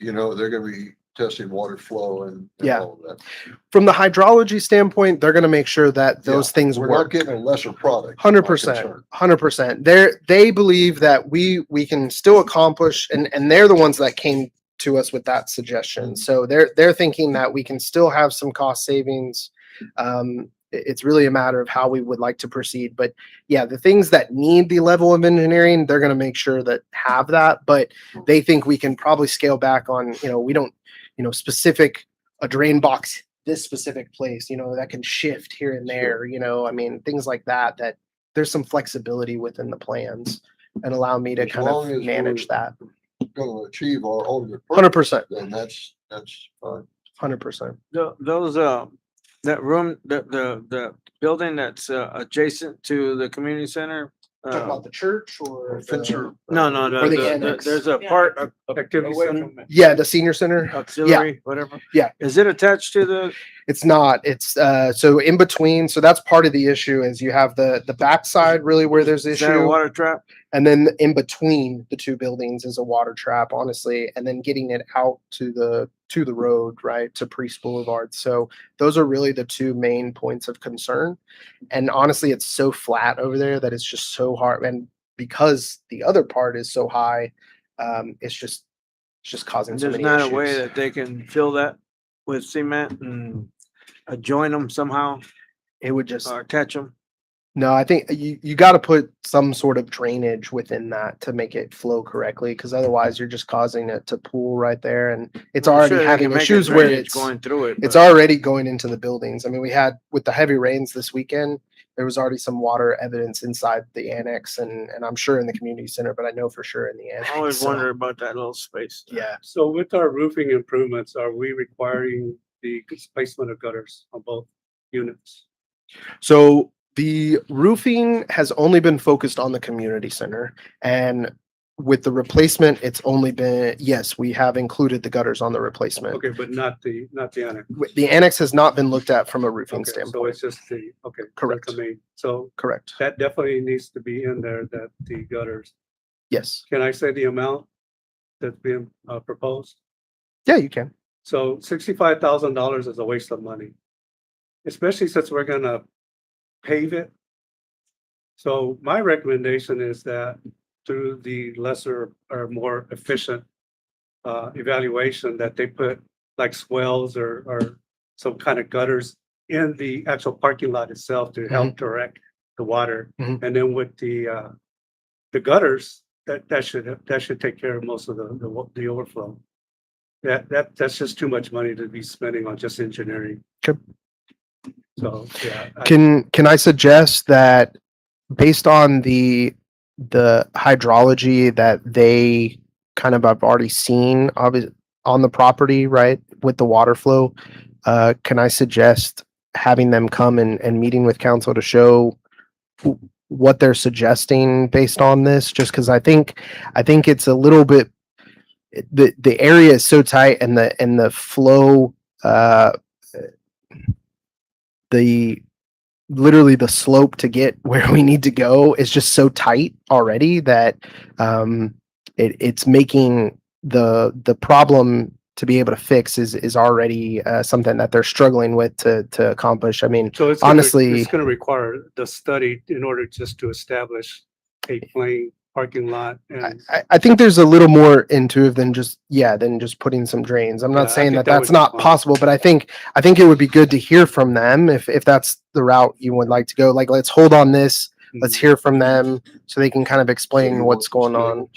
they're going to be testing water flow and Yeah. all of that. from the hydrology standpoint, they're going to make sure that those Yeah, things We're work. not getting a lesser product. 100%, 100%. They believe that we can still accomplish, and they're the ones that came to us with that suggestion. So they're thinking that we can still have some cost savings. It's really a matter of how we would like to proceed. But yeah, the things that need the level of engineering, they're going to make sure that have that. But they think we can probably scale back on. We don't, specific a drain box this specific place, that can shift here and there. I mean, things like that. That there's some flexibility within the plans and allow me to As kind of long as manage we're that. Going to achieve our ultimate. 100%. Then that's fine. 100%. Those, that room, the building that's adjacent to the community center. Talk about the church or Fincher. No, Or the annex. there's a part of Activity away center. from it, yeah, the senior center. auxiliary, whatever. Yeah. Is it attached to the? It's not. It's so in between. So that's part of the issue is you have the backside really where there's Is that a issue, water trap? and then in between the two buildings is a water trap, honestly, and then getting it out to the road, right, to Priest Boulevard. So those are really the two main points of concern. And honestly, it's so flat over there that it's just so hard. And because the other part is so high, it's just It's just causing so There's many not a way issues. that they can fill that with cement and join them somehow It would just, or attach them. no, I think you got to put some sort of drainage within that to make it flow correctly, because otherwise you're just causing it to pool right there, and it's I'm already sure they having can make a issues where drainage it's going through it. it's but- already going into the buildings. I mean, we had with the heavy rains this weekend, there was already some water evidence inside the annex, and I'm sure in the community center, but I know for sure in the annex. I always so, wonder about that little space. Yeah. So with our roofing improvements, are we requiring the placement of gutters on both units? So the roofing has only been focused on the community center, and with the replacement, it's only been, yes, we have included the gutters on the replacement. Okay, but not the annex. The annex has not been looked at from a roofing Okay, so standpoint. it's just the, okay. that's Correct. the main. So Correct. that definitely needs to be in there, that the gutters. Yes. Can I say the amount that's being proposed? Yeah, you can. So $65,000 is a waste of money, especially since we're gonna pave it. So my recommendation is that through the lesser or more efficient evaluation, that they put like swells or some kind of gutters in the actual parking lot itself to help direct the water. Mhm. And then with the gutters, that should take care of most of the overflow. That's just too much money to be spending on just engineering. Okay. So, yeah. Can I suggest that based on the hydrology that they kind of have already seen on the property, right, with the water flow, can I suggest having them come and meeting with council to show what they're suggesting based on this? Just because I think it's a little bit, the area is so tight, and the flow, literally the slope to get where we need to go is just so tight already that it's making the problem to be able to fix is already something that they're struggling with to accomplish. I mean, So it's honestly- it's gonna require the study in order just to establish a plain parking lot and. I think there's a little more into it than just putting some drains. I'm Yeah, I not saying think that that that's would be not fine. possible, but I think it would be good to hear from them if that's the route you would like to go. Like, let's hold on this. Let's hear from them so they can kind of explain what's going on.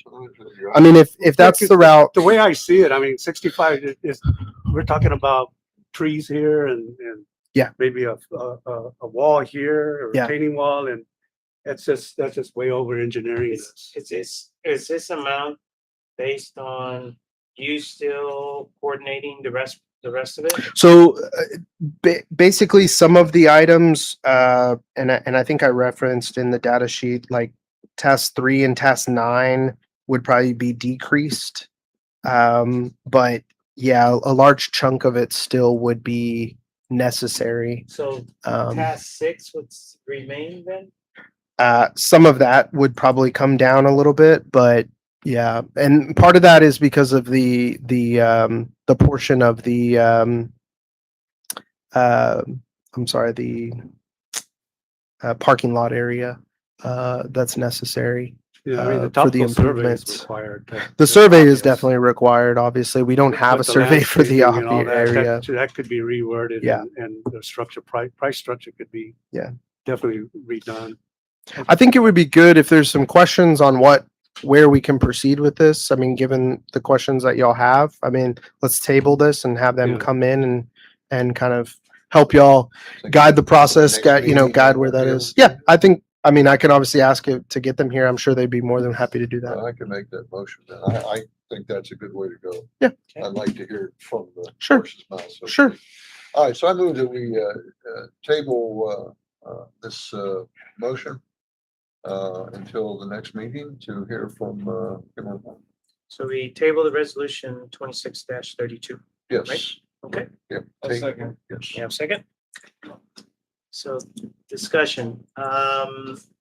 I mean, if that's the route, The way I see it, I mean, 65 is, we're talking about trees here and Yeah. maybe a wall here or Yeah. retaining wall, and that's just way over engineering this. Is this amount based on you still coordinating the rest of it? so basically some of the items, and I think I referenced in the data sheet, like task 3 and task 9 would probably be decreased. But yeah, a large chunk of it still would be necessary. So Um, task 6 would remain then? some of that would probably come down a little bit, but yeah, and part of that is because of the portion of the I'm sorry, the parking lot area that's necessary. Yeah, I mean, the for the topical survey is improvements. required. The That's survey is obvious. definitely required. Obviously, we don't have a But the survey for the landscaping and all that, area. That could be reworded. Yeah. And the structure, price structure could be. Yeah. Definitely redone. I think it would be good if there's some questions on where we can proceed with this. I mean, given the questions that y'all have, I mean, let's table this and have them Yeah. come in and kind of help y'all guide the process, guide where that is. Yeah, I mean, I can obviously ask it to get them here. I'm sure they'd be more than happy to do that. I can make that motion then. I think that's a good way to go. Yeah. I'd like to hear it from the Sure. horse's mouth. so to Sure. speak. All right, so I move that we table this motion until the next meeting to hear from Kimberly. So we table the resolution 26-32. Yes. Right. Okay, Yep. I'll take- second. Yes. you have a second? So discussion,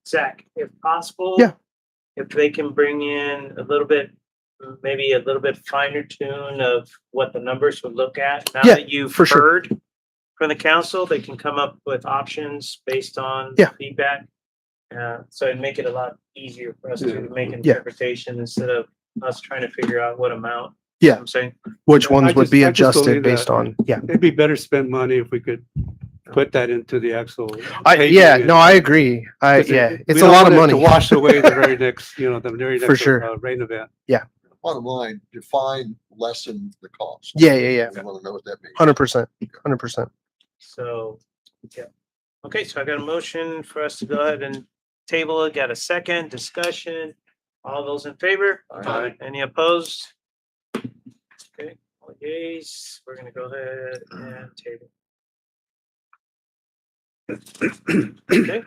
Zach, if possible. Yeah. If they can bring in maybe a little bit finer tune of what the numbers would look at. Now Yeah, that you've for sure. heard from the council, they can come up with options based on Yeah. feedback. So it'd make it a lot easier for us to make Yeah. interpretation instead of us trying to figure out what amount You know Yeah. what I'm saying, Which I ones would just- be I just believe adjusted based that- on, yeah. It'd be better spend money if we could put that into the actual. Yeah, paving no, and- I agree. because Yeah, we it's a don't lot of want it to money. Wash away the very next, the very For next sure. rain event. Bottom line, define lessen the cost. Yeah. We want to know what that means. 100%, 100%. so, yeah. Okay, so I got a motion for us to go ahead and table it, got a second discussion, all those in favor? Aye. Any opposed? Okay, all yeas, we're gonna go ahead and table. Okay.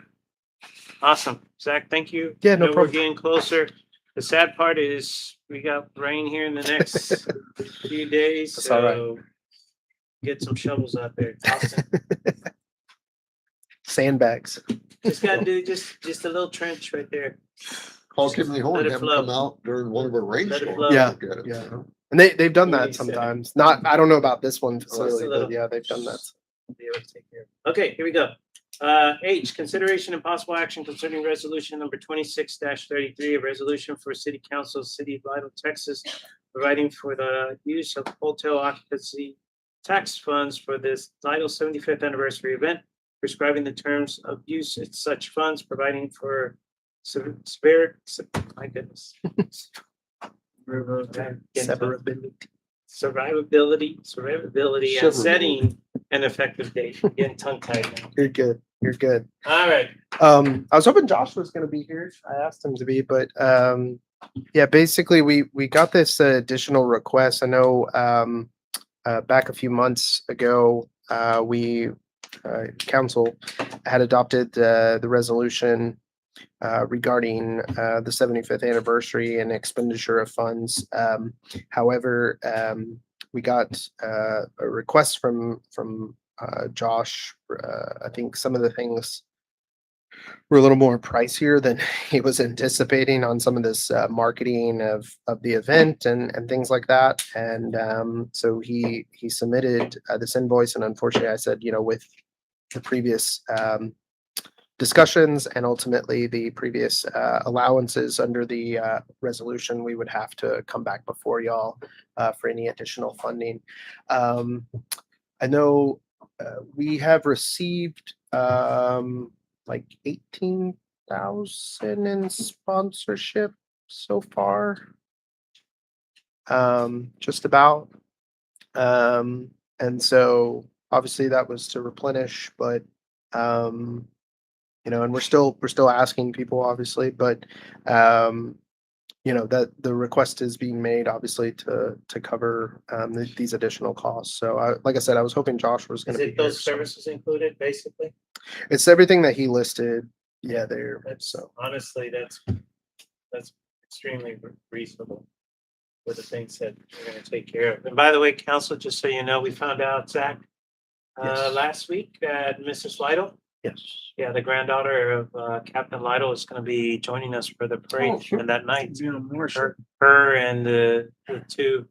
Awesome. Zach, thank you. Yeah, I no know problem. We're getting closer. The sad part is we got rain here in the next few days, That's all right. so get some shovels out there. Austin. Sandbags. Just gotta do just a little trench right there. Call Kimley Horn, Let it have them flow. come out during one of our rainstorms. flow. Yeah, Look at it, yeah. you know? And they've done Really that sad. sometimes. Not, I don't know about this one Just a facility, little. but yeah, they've done that. Be able to take care of it. Okay, here we go. H, consideration and possible action concerning resolution number 26-33, a resolution for City Council, City of Lytle, Texas, providing for the use of hotel occupancy tax funds for this Lytle 75th anniversary event, prescribing the terms of use of such funds, providing for my goodness. Survivability and setting an effective date. Getting tongue tied now. You're good. You're good. All right. I was hoping Josh was gonna be here. I asked him to be, but yeah, basically we got this additional request. I know back a few months ago, we council had adopted the resolution regarding the 75th anniversary and expenditure of funds. However, we got a request from Josh. I think some of the things were a little more pricier than he was anticipating on some of this marketing of the event and things like that. And so he submitted this invoice, and unfortunately, I said, with the previous discussions and ultimately the previous allowances under the resolution, we would have to come back before y'all for any additional funding. I know we have received like 18,000 in sponsorship so far. Just about. And so obviously that was to replenish, but and we're still asking people obviously, but that the request is being made obviously to cover these additional costs. So like I said, I was hoping Josh was Is going to be it here. those services included, basically? It's everything that he listed. Yeah, there. That's, So honestly, that's extremely reasonable for the things that we're gonna take care of. And by the way, council, just so you know, we found out, Zach, Yes. last week that Mrs. Lytle, yes. yeah, the granddaughter of Captain Lytle is gonna be joining us for the parade sure. and that night. Her and the two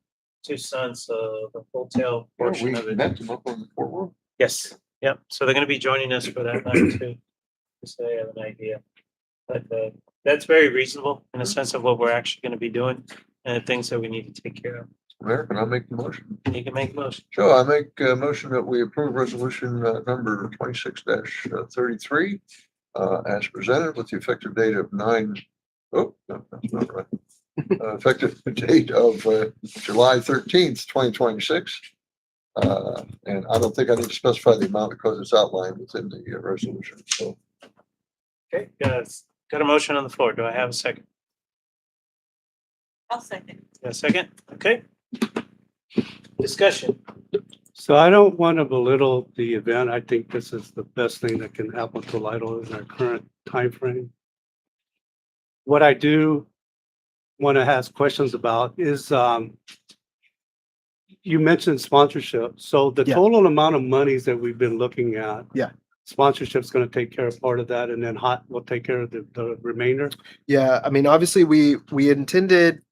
sons of the hotel Yeah, portion we of it. met them up on Fort Worth. Yes, yep. So they're gonna be joining us for that night too. Just so you have an idea. But that's very reasonable in the sense of what we're actually gonna be doing and the things that we need to take care of. Mayor, can I make the motion? You can make a motion. Sure, I make a motion that we approve resolution number 26-33 as presented with the effective date of no, that's not right. Effective date of July 13th, 2026. And I don't think I need to specify the amount because it's outlined within the resolution. So Okay, got a motion on the floor. Do I have a second? I'll second. Got a second? Okay. Discussion. So I don't want to belittle the event. I think this is the best thing that can happen to Lytle in our current time frame. What I do want to ask questions about is, you mentioned sponsorship. So the Yeah. total amount of monies that we've been looking at. Yeah. Sponsorship's going to take care of part of that, and then Hot will take care of the remainder. Yeah, I mean, obviously we intended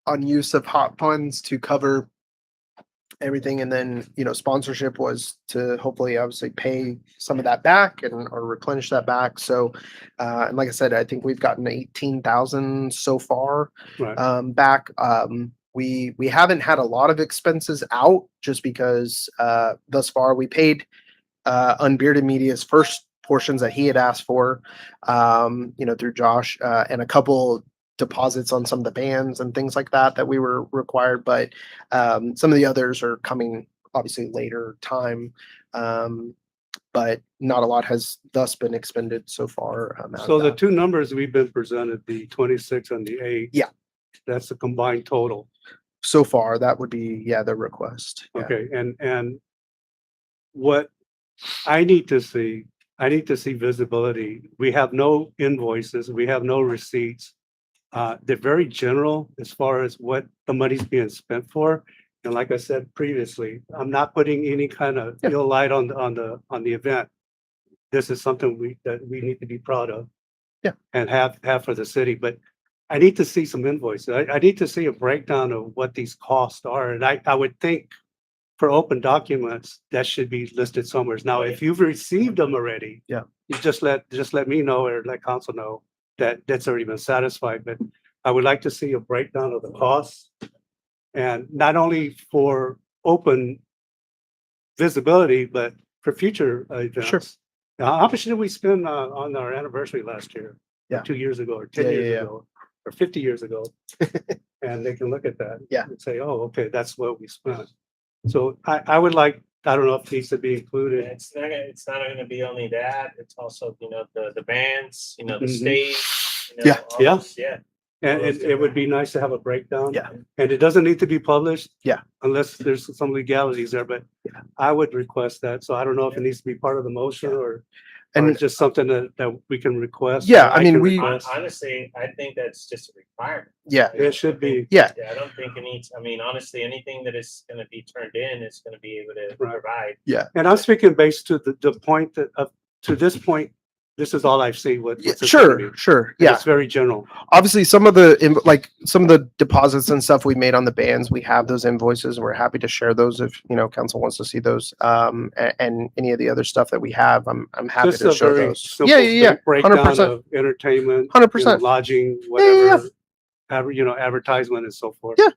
on use of hot funds to cover everything, and then sponsorship was to hopefully obviously pay some of that back or replenish that back. So and like I said, I think we've gotten 18,000 so far Right. back. we haven't had a lot of expenses out just because thus far we paid Unbearded Media's first portions that he had asked for, through Josh, and a couple deposits on some of the bands and things like that we were required, but some of the others are coming obviously later time. But not a lot has thus been expended so far. Out So of the that. two numbers we've been presented, the 26 and the 8. Yeah. That's the combined total. So far, that would be, the request. Yeah. Okay, and what I need to see visibility. We have no invoices, we have no receipts. They're very general as far as what the money's being spent for. And like I said previously, I'm not putting any kind of ill light on the event. This is something that we need to be proud of. Yeah. And have for the city, but I need to see some invoices. I need to see a breakdown of what these costs are. And I would think for open documents, that should be listed somewhere. Now, if you've received them already. Yeah. You just let me know or let council know that that's already been satisfied, but I would like to see a breakdown of the costs. And not only for open visibility, but for future events. Sure. Now, how much did we spend on our anniversary last year? Yeah. 2 years ago, or 10 Yeah, years yeah, yeah. ago, or 50 years ago? And they can look at that. Yeah. And say, oh, okay, that's what we spent. So I would like, I don't know if it needs to be included. It's not gonna be only that, it's also, the bands, the Mhm. stage. Yeah. all Yeah. those, Yeah. And it would be nice to have a breakdown. Yeah. And it doesn't need to be published. Yeah. Unless there's some legalities there, but Yeah. I would request that. So I don't know if it needs to be part of the motion or And just something that we can request. Yeah, or I mean, can we- request. Honestly, I think that's just a requirement. Yeah. It should be. Yeah. I don't think it needs, honestly, anything that is gonna be turned in is gonna be able to Right. provide. And I'm speaking based to the point that to this point, this is all I've seen with. Yeah, what's in front of me. sure. And Yeah. It's very general. Obviously, some of the deposits and stuff we made on the bands, we have those invoices. And we're happy to share those if, council wants to see those. And any of the other stuff that we have, I'm happy Just to a show very those. simple Yeah. breakdown 100%. of entertainment. 100%. Lodging, Yeah, yeah, whatever, advertisement and so forth. Yeah.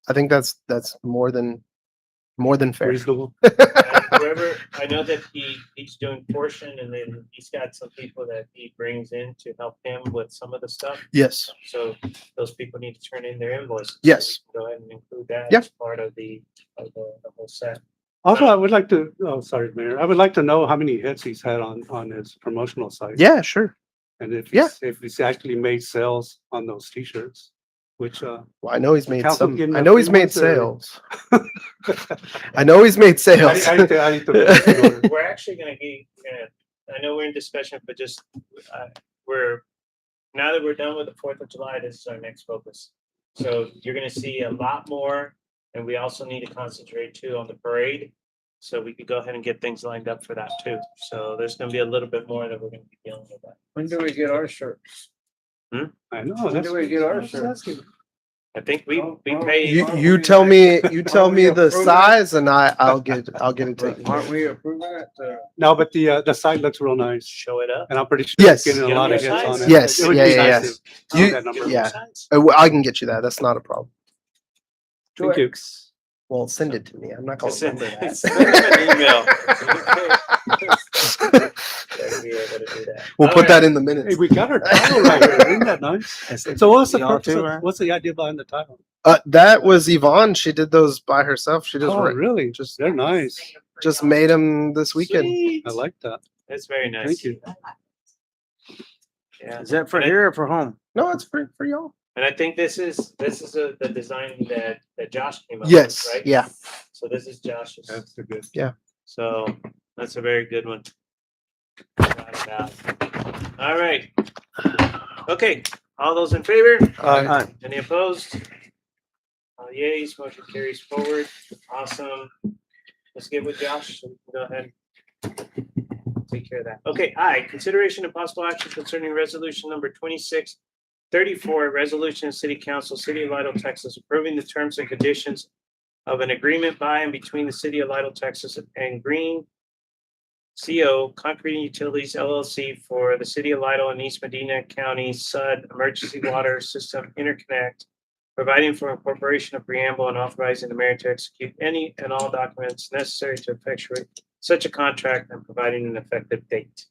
I think that's more than fair. Reasonable. And whoever, I know that he's doing portion and then he's got some people that he brings in to help him with some of the stuff. Yes. So those people need to turn in their invoices. Yes. Go ahead and include that Yeah. as part of the whole set. Also, I would like to, sorry, Mayor, I would like to know how many hits he's had on his promotional site. Yeah, sure. And if Yeah. he's actually made sales on those t-shirts, which, Well, I know he's made Council some. getting I a know he's free made ones, or- sales. I know he's made sales. I need to- We're actually gonna get, I know we're in discussion, but just, now that we're done with the 4th of July, this is our next focus. So you're gonna see a lot more, and we also need to concentrate too on the parade. So we could go ahead and get things lined up for that too. So there's gonna be a little bit more that we're gonna be dealing with that. When do we get our shirts? I know. When that's- do we get our that's shirts? asking. I think we Oh, pay. You tell me the approve it? size and I'll get it taken. care Aren't of. we approving it? No, but the site looks real nice, Show it up. and I'm pretty sure Yes. it's getting a lot of Get hits them on your it. size. Yes, It would yeah, be yeah, nice yeah. to You- see that number. Yeah. Size. I can get you that. That's not a problem. Thank you. Well, send it to me. I'm not gonna Send remember send them that. an email. Gotta be able to do that. We'll put that in the Hey, minutes. we got our title right here. Isn't that nice? So what's the Y'all purpose too, of, right? what's the idea behind the title? That was Yvonne. She did those by herself. She Oh, really? They're nice. just made them this weekend. Sweet. I like that. That's very nice. Thank you. Yeah. Is that for And I- here or for home? No, it's for y'all. And I think this is the design that Josh came up with, Yes. right? Yeah. So this is Josh's. That's a good. So that's a very good one. Without a doubt. All right. Okay, all those in favor? Aye. Any opposed? All yeas, motion carries forward. Awesome. Let's get with Josh. So we can go ahead. Take care of that. Okay, consideration of possible action concerning resolution number 2634, resolution of City Council, City of Lidle, Texas, approving the terms and conditions of an agreement by and between the City of Lidle, Texas and Green CO Concrete and Utilities LLC for the City of Lidle and East Medina County SUD Emergency Water System Interconnect providing for incorporation of preamble and authorizing the mayor to execute any and all documents necessary to effectuate such a contract and providing an effective date.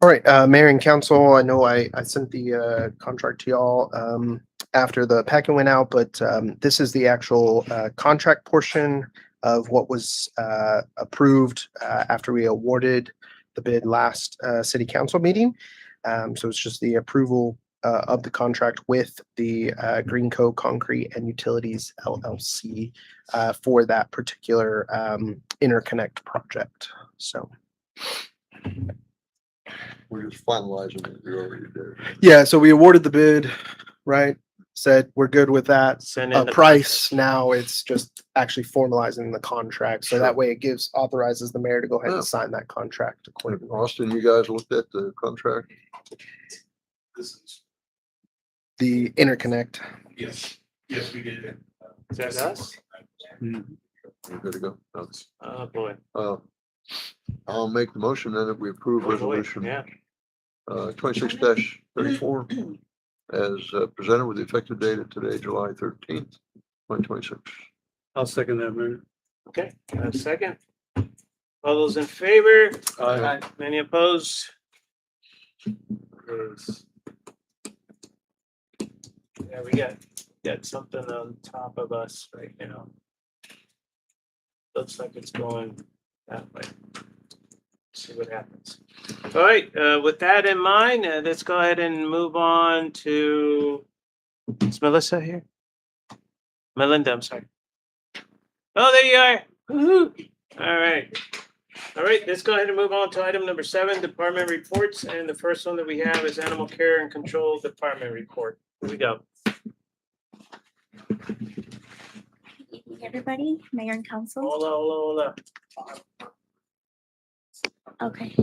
All right, Mayor and Council, I know I sent the contract to y'all after the packet went out, but this is the actual contract portion of what was approved after we awarded the bid last city council meeting. So it's just the approval of the contract with the Greenco Concrete and Utilities LLC for that particular interconnect project. So. We're just finalizing what we already did. Yeah, so we awarded the bid, right? Said we're good with that Send in the price. Now it's just actually formalizing the contract. So that Sure. way it authorizes the mayor to go ahead Yeah. and sign that contract accordingly. Austin, you guys looked at the contract? This is, The interconnect. yes, yes, we did. Is that us? You're good to go. No. Oh, boy. I'll make the motion then that we approve Oh, boy. resolution Yeah. 26-34 as presented with the effective date of today, July 13th, 2026. I'll second that, Mayor. Okay, a second. All those in favor? Aye. Any opposed? Carries. Yeah, we got something on top of us right now. Looks like it's going that way. See what happens. All right, with that in mind, let's go ahead and move on to, is Melissa here? Melinda, I'm sorry. Oh, there you are. Woo-hoo. All right. All right, let's go ahead and move on to item number 7, department reports. And the first one that we have is Animal Care and Control Department Report. Here we go. Good evening, everybody, mayor and council. Hola. Okay.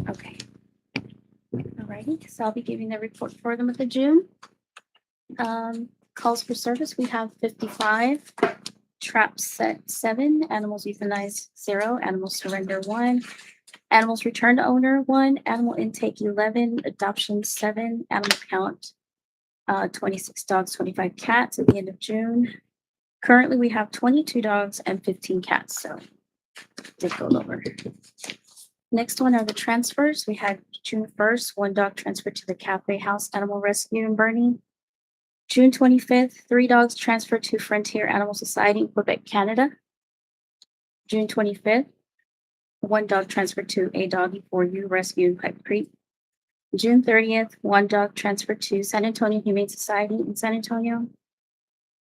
Okay. Alrighty, so I'll be giving the report for the month of June. Calls for service, we have 55. Traps set 7, animals euthanized 0, animals surrender 1, animals returned to owner 1, animal intake 11, adoption 7, animal count 26 dogs, 25 cats at the end of June. Currently, we have 22 dogs and 15 cats, so did go lower. Next one are the transfers. We had June 1st, 1 dog transferred to the Cafe House Animal Rescue in Bernie. June 25th, 3 dogs transferred to Frontier Animal Society in Quebec, Canada. June 25th, 1 dog transferred to A Doggy for You Rescue in Pipe Creek. June 30th, 1 dog transferred to San Antonio Humane Society in San Antonio.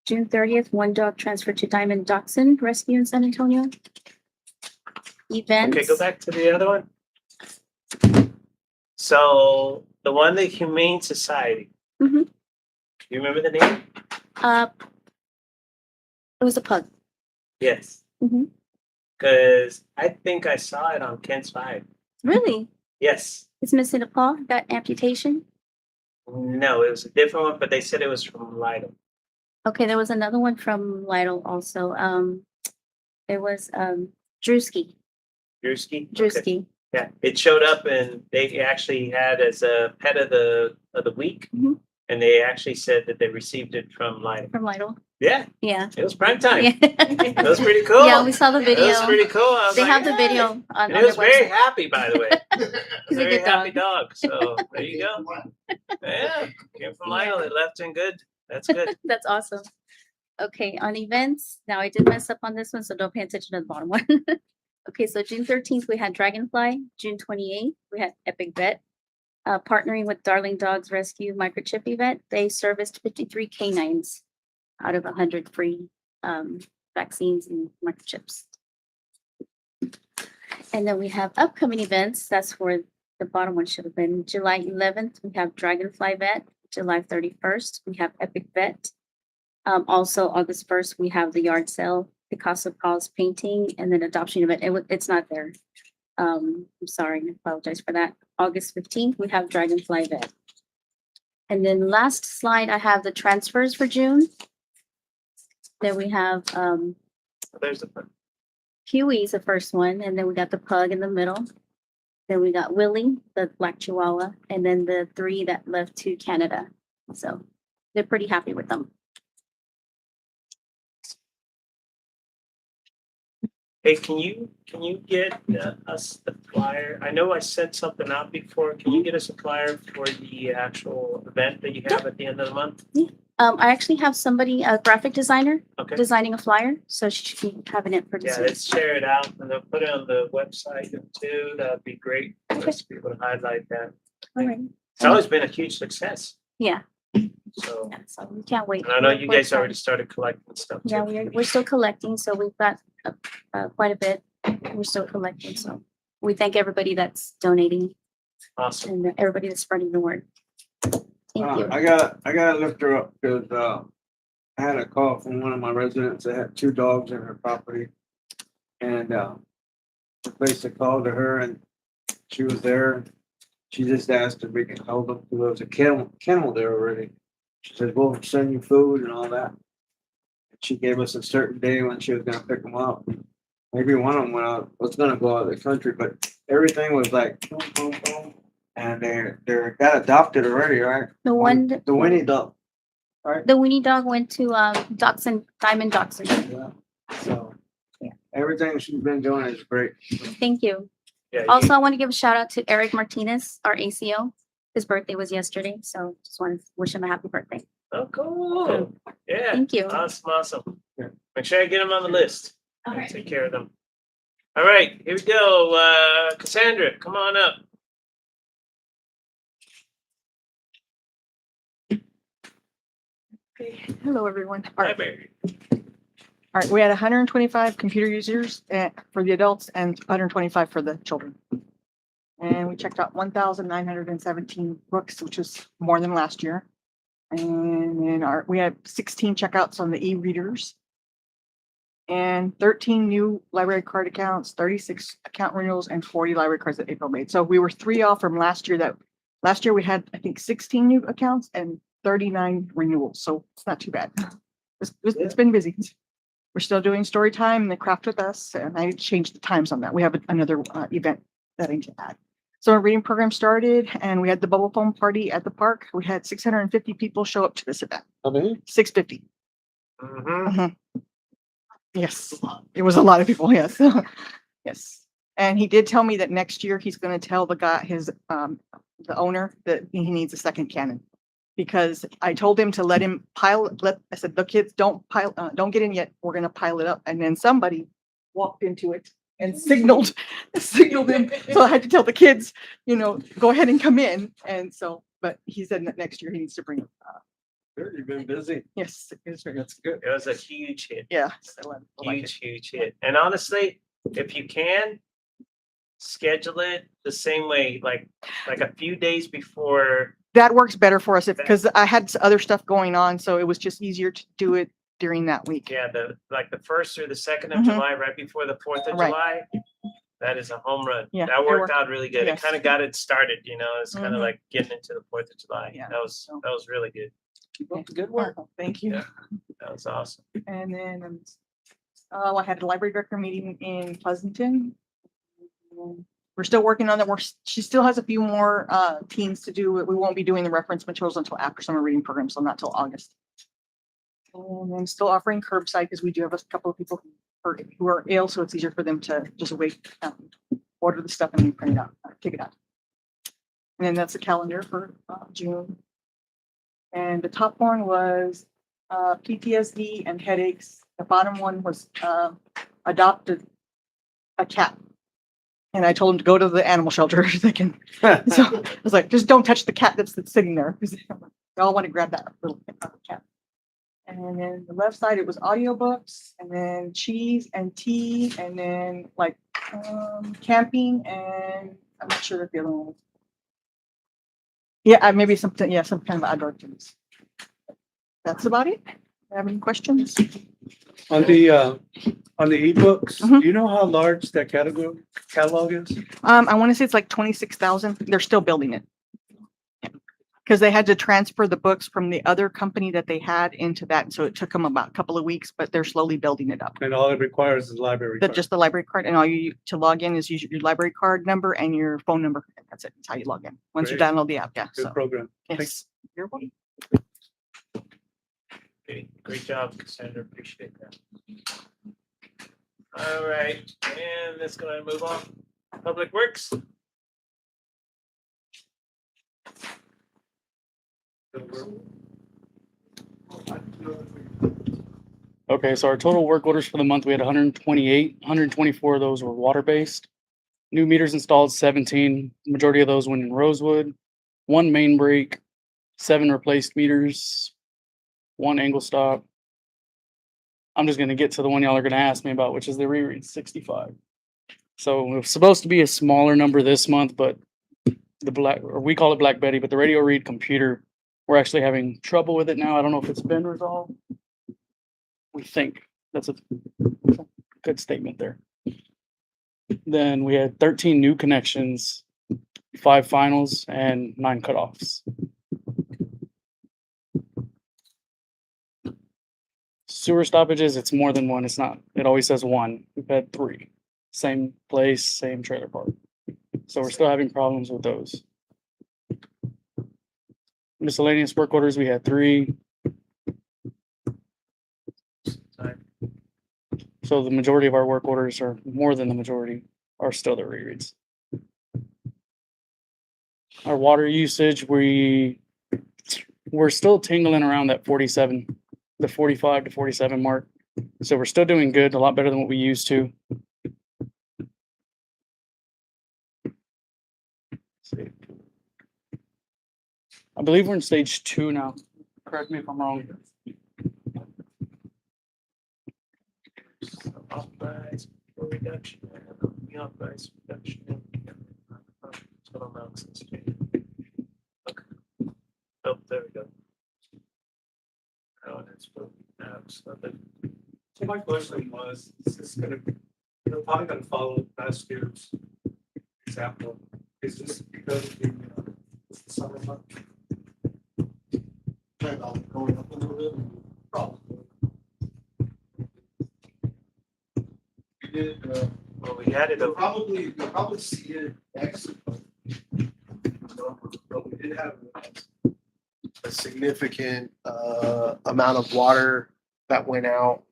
June 30th, 1 dog transferred to Diamond Dachshund Rescue in San Antonio. Events. Okay, go back to the other one. So the one, the Humane Society. Mhm. You remember the name? It was a pug. Yes. Mhm. Because I think I saw it on Kent's 5. Really? Yes. It's missing a paw, got amputation. No, it was a different one, but they said it was from Lidl. Okay, there was another one from Lidl also. It was Drewski. Drewski? Okay. Drewski. Yeah, it showed up and they actually had as a pet of the week. Mhm. And they actually said that they received it from Lidl. From Lidl. Yeah, Yeah. it was prime time. Yeah. That was pretty cool. Yeah, we saw the That video. was pretty cool. I was They like, have the "Hey." video on, And on it was their very website. happy, by the way. He's a Very good happy dog. dog. So there you go. Yeah, came from Lidl. It left in good. That's good. That's awesome. Okay, on events, now I did mess up on this one, so don't pay attention to the bottom one. Okay, so June 13th, we had Dragonfly. June 28th, we had Epic Vet. Partnering with Darling Dogs Rescue Microchip event, they serviced 53 canines out of 100 free vaccines and microchips. And then we have upcoming events. That's where the bottom one should have been. July 11th, we have Dragonfly Vet. July 31st, we have Epic Vet. Also, August 1st, we have the yard sale, Picasso Calls Painting, and then adoption event. It's not there. I'm sorry, I apologize for that. August 15th, we have Dragonfly Vet. And then last slide, I have the transfers for June. Then we have There's the Huey's the first one, and then we got the pug in the middle. Then we got Willie, the black Chihuahua, and then the 3 that left to Canada. So they're pretty happy with them. Hey, can you get us the flyer? I know I sent something out before. Can you get us a flyer for the actual event that you have at the end of the month? I actually have somebody, a graphic designer, Okay. designing a flyer, so she should be having it pretty Yeah, soon. let's share it out and they'll put it on the website too. That'd be great. For us to be able to highlight that. All right. It's always been a huge success. Yeah, So, yeah, so we can't wait. and I know We're- you we're guys already excited. started collecting stuff Yeah, too. we're still collecting, so we've got quite a bit. We're still collecting, so we thank everybody that's donating Awesome. and everybody that's spreading the word. Thank you. I gotta lift her up because, I had a call from one of my residents that had 2 dogs in her property. And, the place that called to her and she was there. She just asked if we could hold them, there was a kennel there already. She said, we'll send you food and all that. She gave us a certain day when she was gonna pick them up. Maybe one of them was gonna go out of the country, but everything was like boom, boom, boom. And they're got adopted already, right? The one, that- The Winnie dog. the Winnie dog went to Dachshund, Diamond Dachshund. Yeah. So, Yeah. everything she's been doing is great. Thank you. Yeah, Also, I want to give a shout out to Eric Martinez, our ACO. His birthday was yesterday, so just want to wish him a happy birthday. Oh, cool. Yeah. Thank you. Awesome. Yeah. Make sure I get them on the list. All and right. Take care of them. All right, here we go. Cassandra, come on up. Hello, everyone. All Hi, right, Mary. all right, we had 125 computer users for the adults and 125 for the children. And we checked out 1,917 books, which is more than last year. And then we had 16 checkouts on the e-readers. And 13 new library card accounts, 36 account renewals, and 40 library cards that April made. So we were 3 off from last year. Last year we had, I think, 16 new accounts and 39 renewals. So it's not too bad. It's been busy. We're still doing story time and the craft with us, and I changed the times on that. We have another event that I need to add. So our reading program started and we had the bubble foam party at the park. We had 650 people show up to this event. How many? 650. Mhm. Yes, it was a lot of people, yes. Yes. And he did tell me that next year he's gonna tell the guy, the owner, that he needs a second cannon. Because I told him to let him I said, the kids don't get in yet. We're gonna pile it up. And then somebody walked into it and signaled him. So I had to tell the kids, go ahead and come in. And so, but he said that next year he needs to bring, Good, you've been busy. yes, it's very- That's good. It was a huge hit. yeah. So I like it. Huge hit. And honestly, if you can, schedule it the same way, like a few days before. That works better for us because I had other stuff going on, so it was just easier to do it during that week. Yeah, the 1st or the 2nd of Mhm. July, right before the 4th of Right. July. That is a home run. Yeah, That it worked worked. out really good. It Yes. kind of got it started, it's kind Mhm. of like getting into the 4th of July. Yeah, That so- was really good. Keep up the good work. Oh, thank you. Yeah. That was awesome. And then, I had a library director meeting in Pleasanton. We're still working on that. She still has a few more, teams to do. We won't be doing the reference materials until after summer reading program, so not till August. And I'm still offering curbside because we do have a couple of people who are ill, so it's easier for them to just wait, order the stuff and then print it out, take it out. And then that's the calendar for, June. And the top one was PTSD and headaches. The bottom one was adopted a cat. And I told him to go to the animal shelter. They can. So I was like, just don't touch the cat that's sitting there. Because they all want to grab that little cat. And then the left side, it was audiobooks, and then cheese and tea, and then like camping, and I'm not sure if the other one was. Yeah, maybe something, yeah, some kind of outdoor activities. That's about it. Have any questions? On the ebooks, Mhm. do you know how large that catalog is? I want to say it's like 26,000. They're still building it. Because they had to transfer the books from the other company that they had into that. So it took them about a couple of weeks, but they're slowly building it up. And all it requires is a library But card. just the library card, and all you to log in is use your library card number and your phone number. That's it. That's how you log in. Once you Great. download the app, yeah. Good So, program. yes. You're welcome. Okay, great job, Cassandra. Appreciate that. All right, and let's go ahead and move on. Public Works. Okay, so our total work orders for the month, we had 128, 124 of those were water-based. New meters installed 17, majority of those went in Rosewood, 1 main break, 7 replaced meters, 1 angle stop. I'm just gonna get to the one y'all are gonna ask me about, which is the reread 65. So it was supposed to be a smaller number this month, but we call it Black Betty, but the radio read computer, we're actually having trouble with it now. I don't know if it's been resolved. We think that's a good statement there. Then we had 13 new connections, 5 finals, and 9 cutoffs. Sewer stoppages, it's more than one. It's not, it always says 1. We've had 3. Same place, same trailer park. So we're still having problems with those. Miscellaneous work orders, we had 3. So the majority of our work orders, or more than the majority, are still the rereads. Our water usage, we're still tingling around that 47, the 45 to 47 mark. So we're still doing good, a lot better than what we used to. I believe we're in stage 2 now. Correct me if I'm wrong. Authorized reduction. Authorized reduction. Total amounts and state. Okay. Oh, there we go. Oh, that's what, absolutely. So my question was, is this gonna, probably gonna follow last year's example? Is this because it's the summer month? Plan on going up a little bit? Probably. We did, Well, we had it you'll over. probably see it next. But we did have A significant amount of water that went out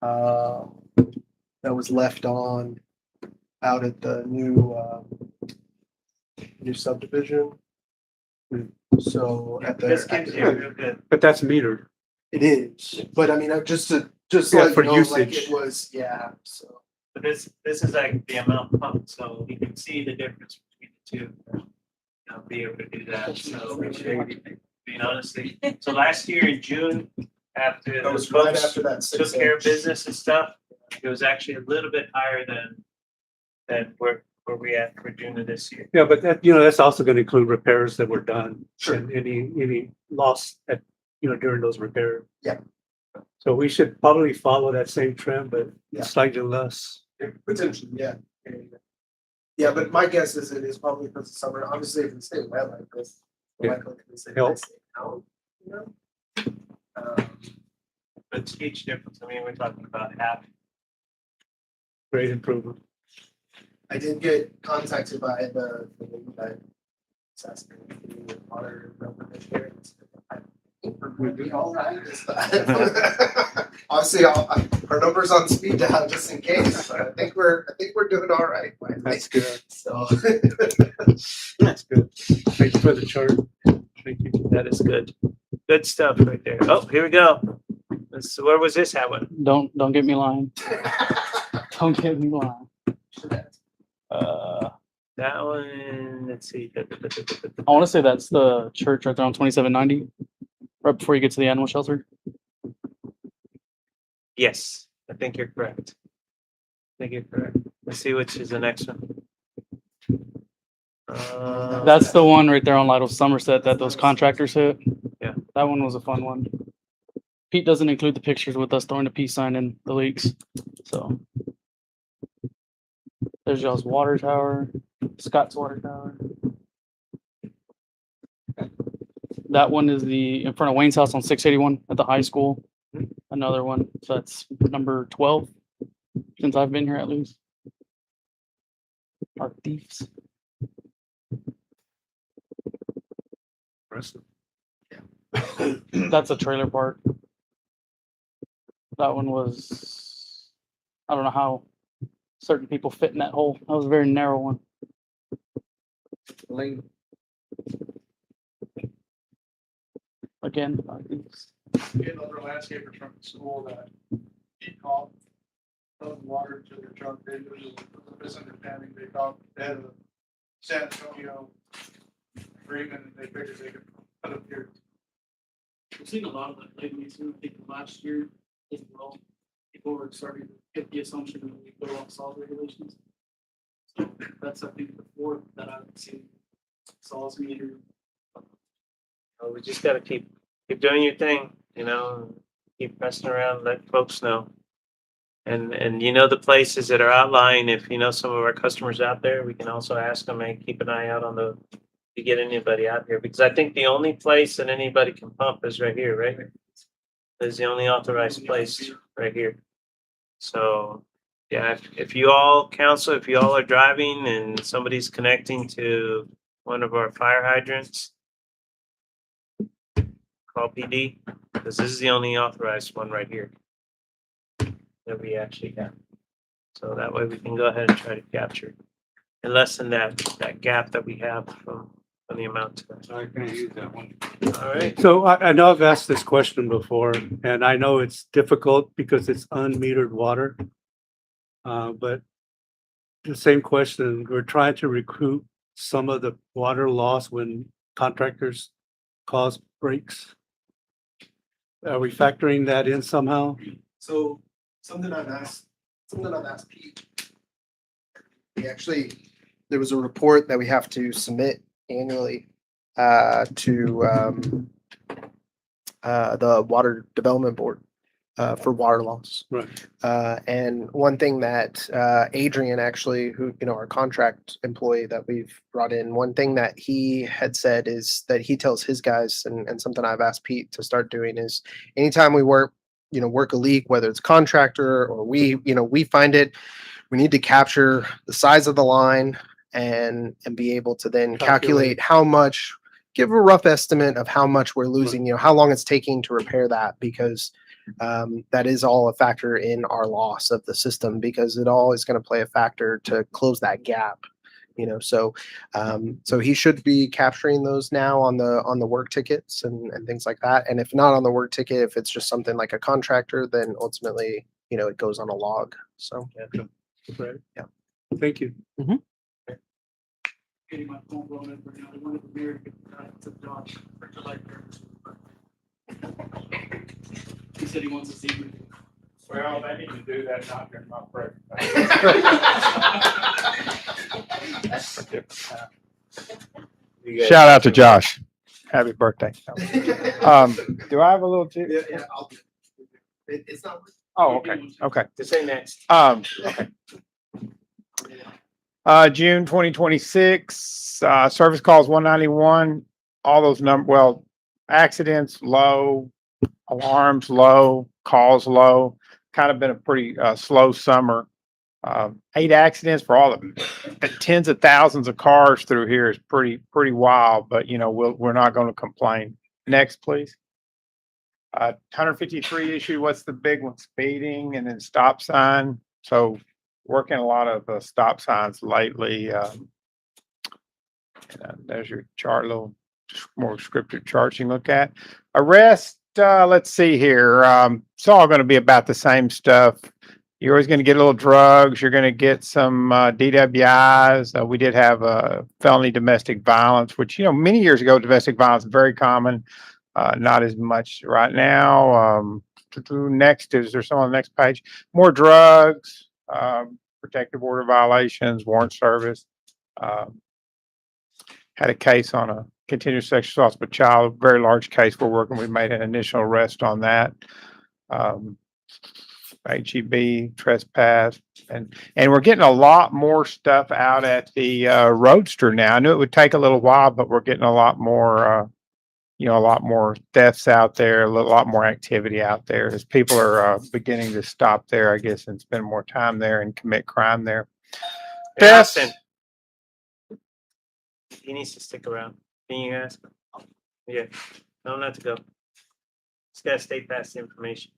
that was left on out at the new subdivision. So at This the gives you a real good. but that's metered. it is, but I mean, just Yeah, like, for you know, like usage. it was, yeah, so. But this is like the amount pumped, so you can see the difference between the two. I'll be able to do that, so we should, being honestly, so last year in June, after That those was right folks after that took 6 care of inch. business and stuff, it was actually a little bit higher than where we at for June of this year. Yeah, but that, that's also gonna include repairs that were done. Sure. And any loss at, during those repairs. Yeah. So we should probably follow that same trend, but Yeah. slightly less. Potentially, yeah. Yeah, but my guess is it is probably because of summer, obviously if it's staying wet like this. Yeah. likely to stay Help. nice out, you know? But it's huge difference, I mean, we're talking about half. Great improvement. I did get contacted by the lady that was asking me to do the water commissioner. I think we're gonna be all right. Obviously, her number's on speed dial just in case, but I think we're doing all right. finally. That's good. So. That's good. Thank you for the chart. Thank you. That is good. Good stuff right there. Oh, here we go. So where was this at one? Don't get me lying. Don't get me lying. That one, let's see. I want to say that's the church right there on 2790, right before you get to the animal shelter. Yes, I think you're correct. Let's see which is the next one. That's the one right there on Lytle Somerset that those contractors hit. Yeah. That one was a fun one. Pete doesn't include the pictures with us throwing a peace sign in the leaks. So there's y'all's water tower, Scott's water tower. That one is in front of Wayne's house on 681 at the high school. Another one. So that's number 12 since I've been here at least. Our thieves. That's a trailer park. That one was, I don't know how certain people fit in that hole. That was a very narrow one. Lane. Again, our thieves. Get other landscapers from the school that he called. Water to their truck, they was a misunderstanding, they thought they had a San Antonio agreement, and they figured they could put it here. We've seen a lot of that lately too. I think last year as well, people were starting to get the assumption that we go off solid regulations. So that's something before that I've seen solids meter. We just gotta keep doing your thing, keep pressing around, let folks know. And the places that are outlying, if some of our customers out there, we can also ask them and keep an eye out on if you get anybody out here, because I think the only place that anybody can pump is right here, right? Is the only authorized place right here. So, yeah, if you all are driving and somebody's connecting to one of our fire hydrants, call PD, because this is the only authorized one right here that we actually have. So that way we can go ahead and try to capture and lessen that gap that we have from the amount. I can't use that one. All right. So I know I've asked this question before, and I know it's difficult because it's unmetered water. But the same question, we're trying to recoup some of the water loss when contractors cause breaks. Are we factoring that in somehow? So something I've asked Pete. There was a report that we have to submit annually to the Water Development Board for water loss. Right. And one thing that Adrian actually, who, our contract employee that we've brought in, one thing that he had said is that he tells his guys, and something I've asked Pete to start doing is anytime we work a leak, whether it's contractor or we find it, we need to capture the size of the line and be able to then calculate how much, give a rough estimate of how much we're losing, how long it's taking to repair that, because that is all a factor in our loss of the system, because it all is going to play a factor to close that gap. So he should be capturing those now on the work tickets and things like that. And if not on the work ticket, if it's just something like a contractor, then ultimately, it goes on a log. So, Right. Yeah. Thank you. Getting my phone blown up right now. I wanted the mayor to get to the Dodge for July 3rd. He said he wants to see me. Well, they need to do that not during my presentation. Shout out to Josh. Happy birthday. Do I have a little tip? Yeah, I'll do it. It's not. Oh, okay. Okay. To say next. Okay. June 2026, service calls 191, all those accidents low, alarms low, calls low, kind of been a pretty slow summer. 8 accidents for all of them. Tens of thousands of cars through here is pretty wild, but we're not going to complain. Next, please. 153 issue. What's the big one? Speeding and then stop sign. So working a lot of stop signs lately. There's your chart, a little more scripted charts you can look at. Arrest. Let's see here. It's all going to be about the same stuff. You're always going to get a little drugs. You're going to get some DWIs. We did have felony domestic violence, which, many years ago, domestic violence is very common. Not as much right now. Next, is there some on the next page? More drugs, protective order violations, warrant service. Had a case on a continuous sexual assault of a child, very large case we're working. We made an initial arrest on that. HEB, trespass, and we're getting a lot more stuff out at the Roadster now. I knew it would take a little while, but we're getting a lot more a lot more thefts out there, a lot more activity out there as people are beginning to stop there, I guess, and spend more time there and commit crime there. Hey, Thefts, Austin. He needs to stick around. Can you ask him? Yeah, no, not to go. Just gotta stay past the information.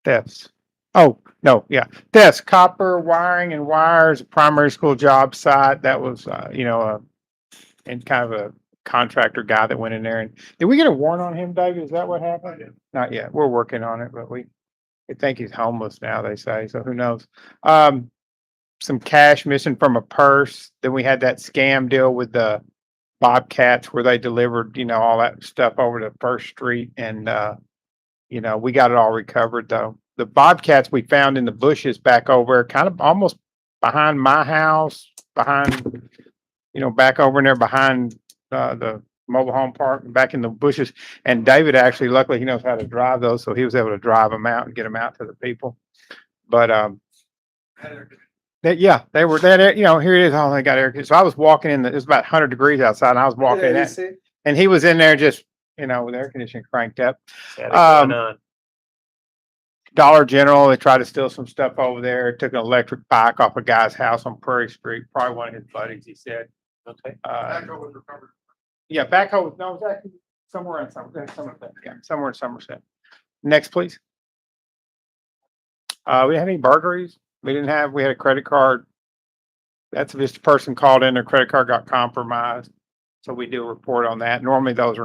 thefts. Oh, no, yeah. Thefts, copper wiring and wires, a primary school job site. That was, and kind of a contractor guy that went in there. And did we get a warrant on him, David? Is that what happened? Not yet. We're working on it, but I think he's homeless now, they say. So who knows? Some cash missing from a purse. Then we had that scam deal with the Bobcats where they delivered, all that stuff over to First Street. And, we got it all recovered though. The Bobcats we found in the bushes back over, kind of almost behind my house, behind, back over in there behind the mobile home park, back in the bushes. And David actually, luckily, he knows how to drive those, so he was able to drive them out and get them out to the people. But they were that. Here it is. Oh, they got air. So I was walking in. It was about 100 degrees outside, and I was walking in, and he was in there just, with air conditioning cranked up. Got it going on. Dollar General, they tried to steal some stuff over there. Took an electric bike off a guy's house on Prairie Street. Probably one of his buddies, he said. Okay. Backhoe was recovered. Yeah, backhoe. No, it was actually somewhere in Somerset. Yeah, somewhere in Somerset. Next, please. We had any burglaries? We had a credit card. That's just a person called in, their credit card got compromised. So we do a report on that. Normally those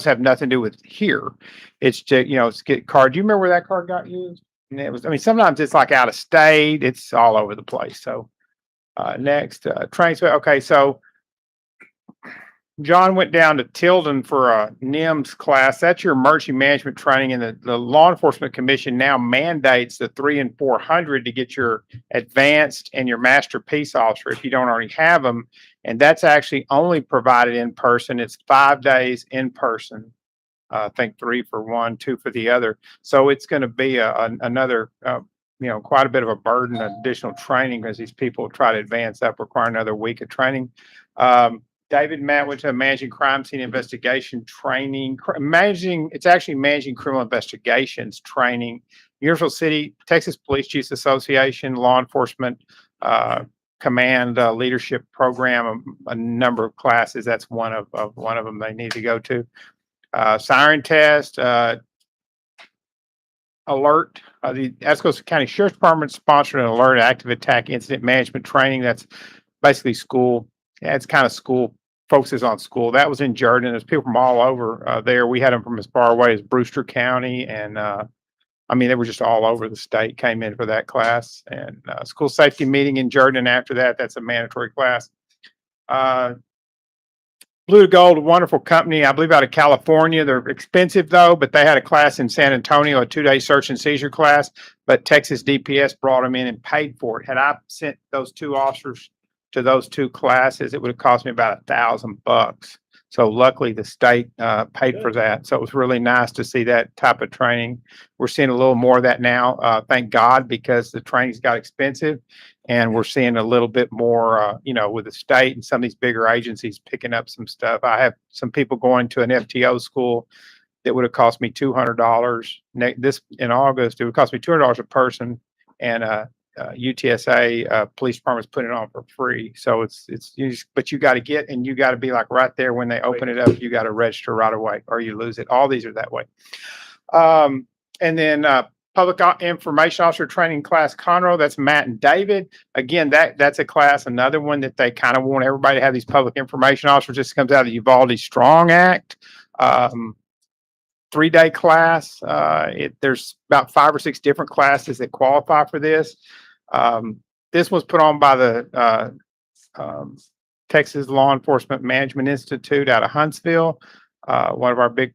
have nothing to do with here. It's to, it's get card. Do you remember where that card got used? And it was, sometimes it's like out of state. It's all over the place. So, next, okay. So John went down to Tilden for a NIMS class. That's your emergency management training. And the Law Enforcement Commission now mandates the 300 and 400 to get your advanced and your master peace officer if you don't already have them. And that's actually only provided in person. It's 5 days in person. I think 3 for one, 2 for the other. So it's going to be another, quite a bit of a burden, additional training as these people try to advance up, require another week of training. David Matt went to managing crime scene investigation training, it's actually managing criminal investigations training, Universal City, Texas Police Chiefs Association, Law Enforcement Command Leadership Program, a number of classes. That's one of them they need to go to. Siren test, alert. The Escalante County Sheriff's Department sponsored an alert active attack incident management training. That's basically school. Yeah, it's kind of school, focuses on school. That was in Jordan. There's people from all over there. We had them from as far away as Brewster County. And they were just all over the state, came in for that class. And school safety meeting in Jordan after that. That's a mandatory class. Blue to Gold, a wonderful company, I believe out of California. They're expensive though, but they had a class in San Antonio, a 2-day search and seizure class. But Texas DPS brought them in and paid for it. Had I sent those 2 officers to those 2 classes, it would have cost me about $1,000. So luckily the state paid for that. So it was really nice to see that type of training. We're seeing a little more of that now, thank God, because the training's got expensive, and we're seeing a little bit more, with the state and some of these bigger agencies picking up some stuff. I have some people going to an FTO school that would have cost me $200. This in August, it would cost me $200 a person, and UTSA police department's putting it on for free. So but you got to get, and you got to be like right there when they open it up, you got to register right away or you lose it. All these are that way. And then public information officer training class, Conroe, that's Matt and David. Again, that's a class, another one that they kind of want everybody to have these public information officers. This comes out of the Uvalde Strong Act. 3-day class. There's about 5 or 6 different classes that qualify for this. This was put on by the Texas Law Enforcement Management Institute out of Huntsville, one of our big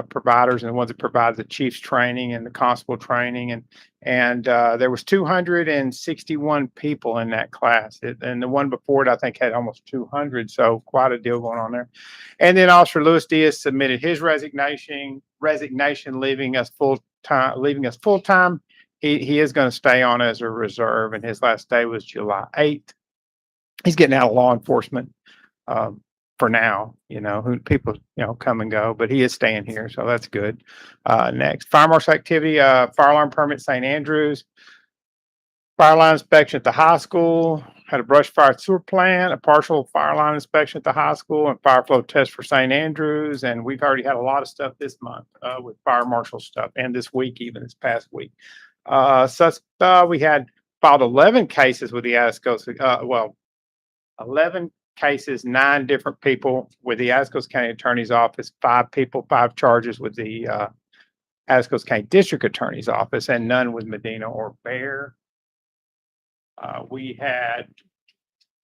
providers, and the ones that provide the chief's training and the constable training. And there was 261 people in that class. And the one before it, I think, had almost 200. So quite a deal going on there. And then Officer Louis Diaz submitted his resignation, leaving us full time. He is going to stay on as a reserve, and his last day was July 8th. he's getting out of law enforcement, for now, who people, come and go, but he is staying here, so that's good. Next, fire marshal activity, fire alarm permit, St. Andrews. Fire line inspection at the high school, had a brush fire sewer plant, a partial fire line inspection at the high school, and fire flow test for St. Andrews. And we've already had a lot of stuff this month with fire marshal stuff, and this week, even this past week. We had filed 11 cases with the Atascosa, 11 cases, 9 different people with the Atascosa County Attorney's Office, 5 people, 5 charges with the Atascosa County District Attorney's Office, and none with Medina or Bear. We had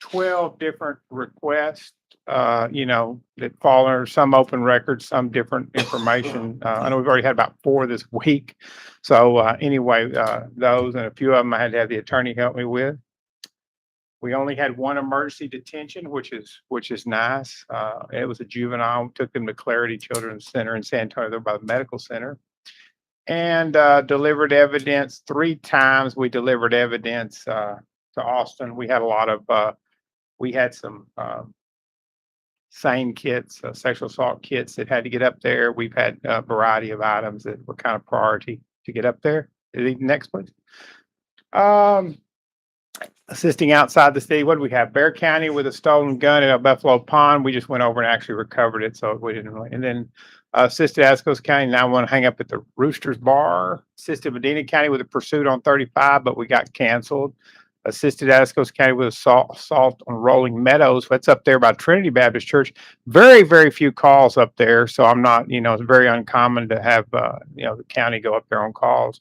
12 different requests, that fall under some open records, some different information. I know we've already had about 4 this week. So anyway, those and a few of them I had to have the attorney help me with. We only had 1 emergency detention, which is nice. It was a juvenile. Took them to Clarity Children's Center in San Antonio, there by the medical center. And delivered evidence 3 times. We delivered evidence to Austin. We had a lot of, we had some SANE kits, sexual assault kits that had to get up there. We've had a variety of items that were kind of priority to get up there. Next, please. Assisting outside the city. What do we have? Bear County with a stolen gun at Buffalo Pond. We just went over and actually recovered it, so we didn't really. And then assisted Atascosa County. Now I want to hang up at the Roosters Bar. Assisted Medina County with a pursuit on 35, but we got canceled. Assisted Atascosa County with assault on Rolling Meadows. That's up there by Trinity Baptist Church. Very, very few calls up there. So I'm not, it's very uncommon to have, the county go up there on calls.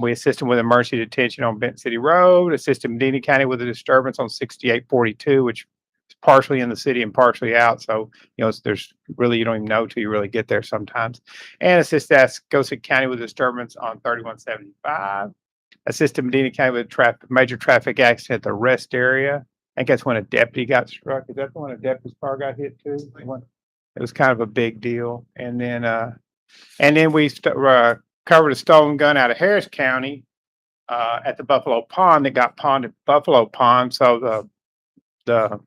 We assisted with emergency detention on Benton City Road. Assisted Medina County with a disturbance on 6842, which is partially in the city and partially out. So, there's really, you don't even know till you really get there sometimes. And assisted Atascosa County with a disturbance on 3175. Assisted Medina County with a major traffic accident at the rest area. I think that's when a deputy got struck. Is that when a deputy's car got hit too? It was kind of a big deal. And then we covered a stolen gun out of Harris County at the Buffalo Pond that got pawned at Buffalo Pond. So the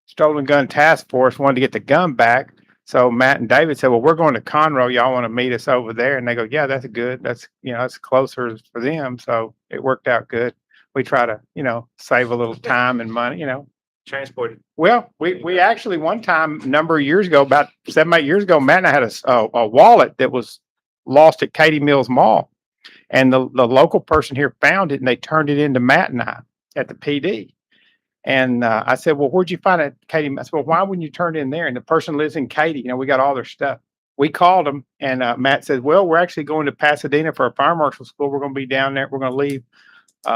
stolen gun task force wanted to get the gun back. So Matt and David said, well, we're going to Conroe. Y'all want to meet us over there? And they go, yeah, that's good. That's, that's closer for them. So it worked out good. We try to, save a little time and money, Transported. Well, we actually one time, a number of years ago, about 7, 8 years ago, Matt and I had a wallet that was lost at Katie Mills Mall. And the local person here found it and they turned it into Matt and I at the PD. And I said, well, where'd you find it, Katie? I said, well, why wouldn't you turn it in there? And the person lives in Katy. We got all their stuff. We called them and Matt said, well, we're actually going to Pasadena for a fire marshal school. We're going to be down there. We're going to leave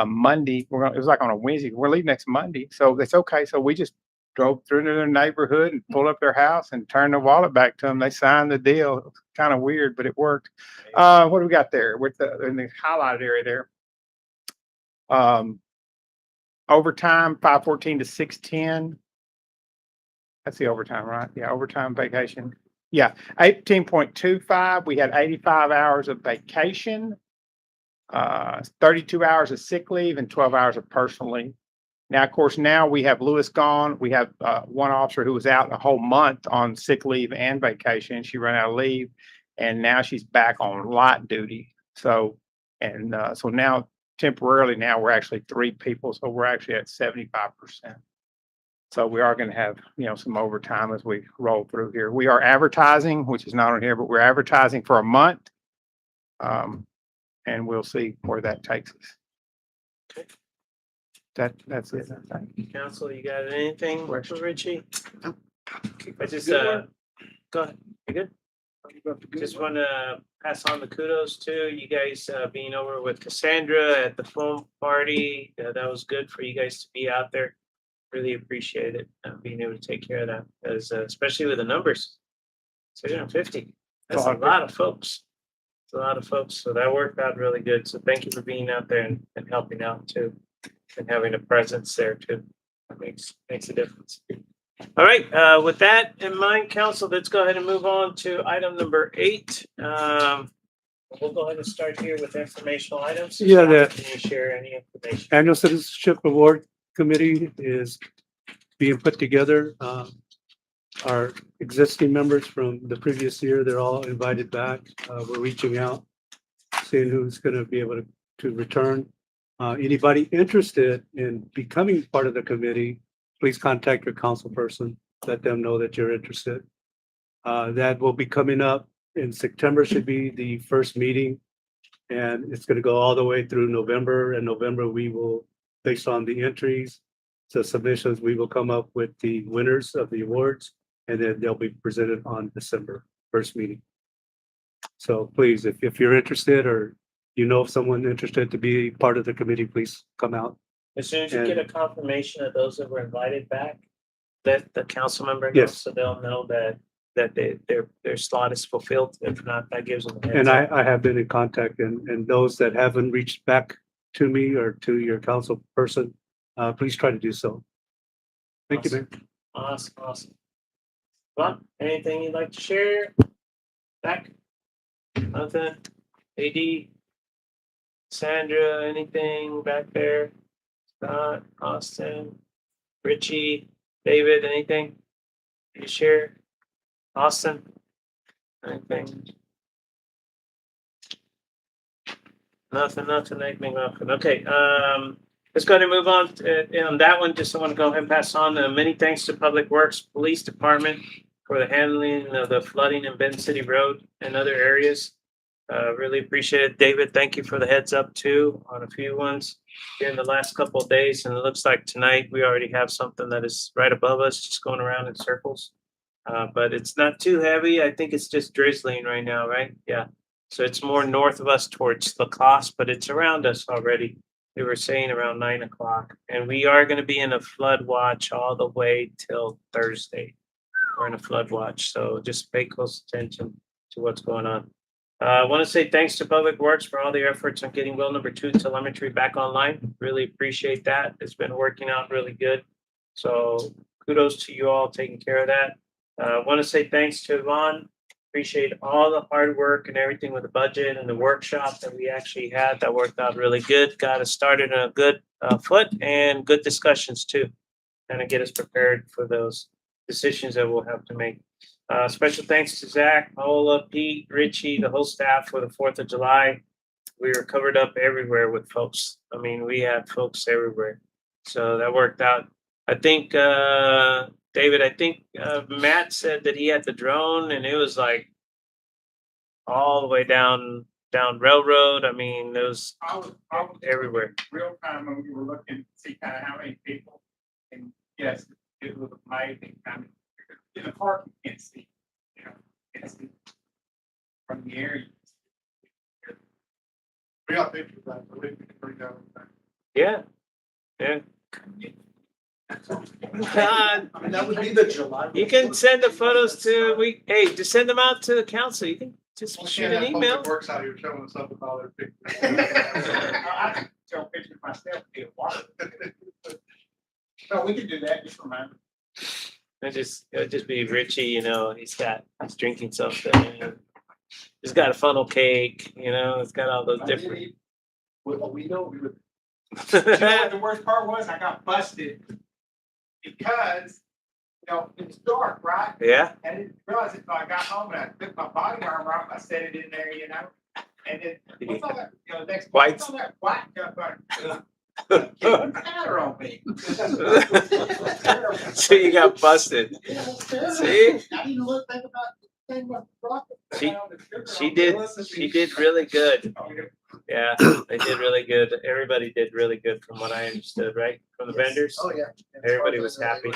Monday. It was like on a Wednesday. We're leaving next Monday. So that's okay. So we just drove through their neighborhood and pulled up their house and turned the wallet back to them. They signed the deal. It was kind of weird, but it worked. What do we got there? With in the highlighted area there. Overtime, 514 to 610. That's the overtime, right? Yeah, overtime vacation. Yeah, 18.25. We had 85 hours of vacation, 32 hours of sick leave, and 12 hours of personal leave. Now, of course, now we have Lewis gone. We have one officer who was out a whole month on sick leave and vacation. She ran out of leave, and now she's back on light duty. So now temporarily, now we're actually 3 people. So we're actually at 75%. So we are going to have, some overtime as we roll through here. We are advertising, which is not on here, but we're advertising for a month. And we'll see where that takes us. That's it. Council, you got anything for Richie? I just, go ahead. You good? Just want to pass on the kudos to you guys being over with Cassandra at the foam party. That was good for you guys to be out there. Really appreciate it, being able to take care of that, as especially with the numbers. 650. That's a lot of folks. It's a lot of folks. So that worked out really good. So thank you for being out there and helping out too, and having a presence there too. That makes a difference. All right, with that in mind, council, let's go ahead and move on to item number 8. We'll go ahead and start here with informational items. Yeah, Can you share any information? Annual Citizenship Award committee is being put together. Our existing members from the previous year, they're all invited back. We're reaching out, seeing who's gonna be able to return. Anybody interested in becoming part of the committee, please contact your council person. Let them know that you're interested. That will be coming up in September, should be the first meeting. And it's gonna go all the way through November. In November, we will, based on the entries, the submissions, we will come up with the winners of the awards. And then they'll be presented on December first meeting. So please, if you're interested or you know of someone interested to be part of the committee, please come out. As soon as you get a confirmation of those that were invited back, let the council member know, Yes. so they'll know that their slot is fulfilled. If not, that gives them a heads And up. I have been in contact and those that haven't reached back to me or to your council person, please try to do so. Thank you, Mayor. Awesome. Ron, anything you'd like to share? Back? Nothing? AD? Sandra, anything back there? Scott, Austin, Richie, David, anything? You share? Austin? Anything? Nothing, anything. Okay, let's go ahead and move on. On that one, just I want to go ahead and pass on many thanks to Public Works Police Department for the handling of the flooding in Benton City Road and other areas. Really appreciate it. David, thank you for the heads up too on a few ones here in the last couple of days. And it looks like tonight we already have something that is right above us, just going around in circles. But it's not too heavy. I think it's just drizzling right now, right? Yeah. So it's more north of us towards Lacoste, but it's around us already. They were saying around 9 o'clock, and we are going to be in a flood watch all the way till Thursday. We're in a flood watch, so just pay close attention to what's going on. I want to say thanks to Public Works for all their efforts on getting well number 2 telemetry back online. Really appreciate that. It's been working out really good. So kudos to you all taking care of that. I want to say thanks to Yvonne. Appreciate all the hard work and everything with the budget and the workshop that we actually had. That worked out really good. Got us started on a good foot and good discussions too. Kind of get us prepared for those decisions that we'll have to make. Special thanks to Zach, Paola, Pete, Richie, the whole staff for the 4th of July. We were covered up everywhere with folks. I mean, we had folks everywhere. So that worked out. I think, David, Matt said that he had the drone and it was like all the way down Railroad. I mean, it was I was everywhere. real time when we were looking to see kind of how many people. And yes, it was amazing. I mean, in the park, you can't see, can't see from the air. We got pictures of that, so we can bring that one. Yeah. God. I mean, that would be the July. You can send the photos to just send them out to the council. You can just Well, shoot yeah, an email. Public Works out here showing us up with all their pictures. I can show pictures myself. No, we can do that, just remember. It'll just be Richie, he's drinking something. He's got a funnel cake, it's got all those different. We know we would. You know what the worst part was? I got busted because, it was dark, right? Yeah. I didn't realize it until I got home and I took my body armor off, I set it in there, and then, what's all that, next, what's all that white stuff on? Powder on me. So you got busted. See? I didn't look, think about the thing with the rocket. She did really good. Yeah, they did really good. Everybody did really good from what I understood, right? From the vendors? Oh, yeah. Everybody was happy.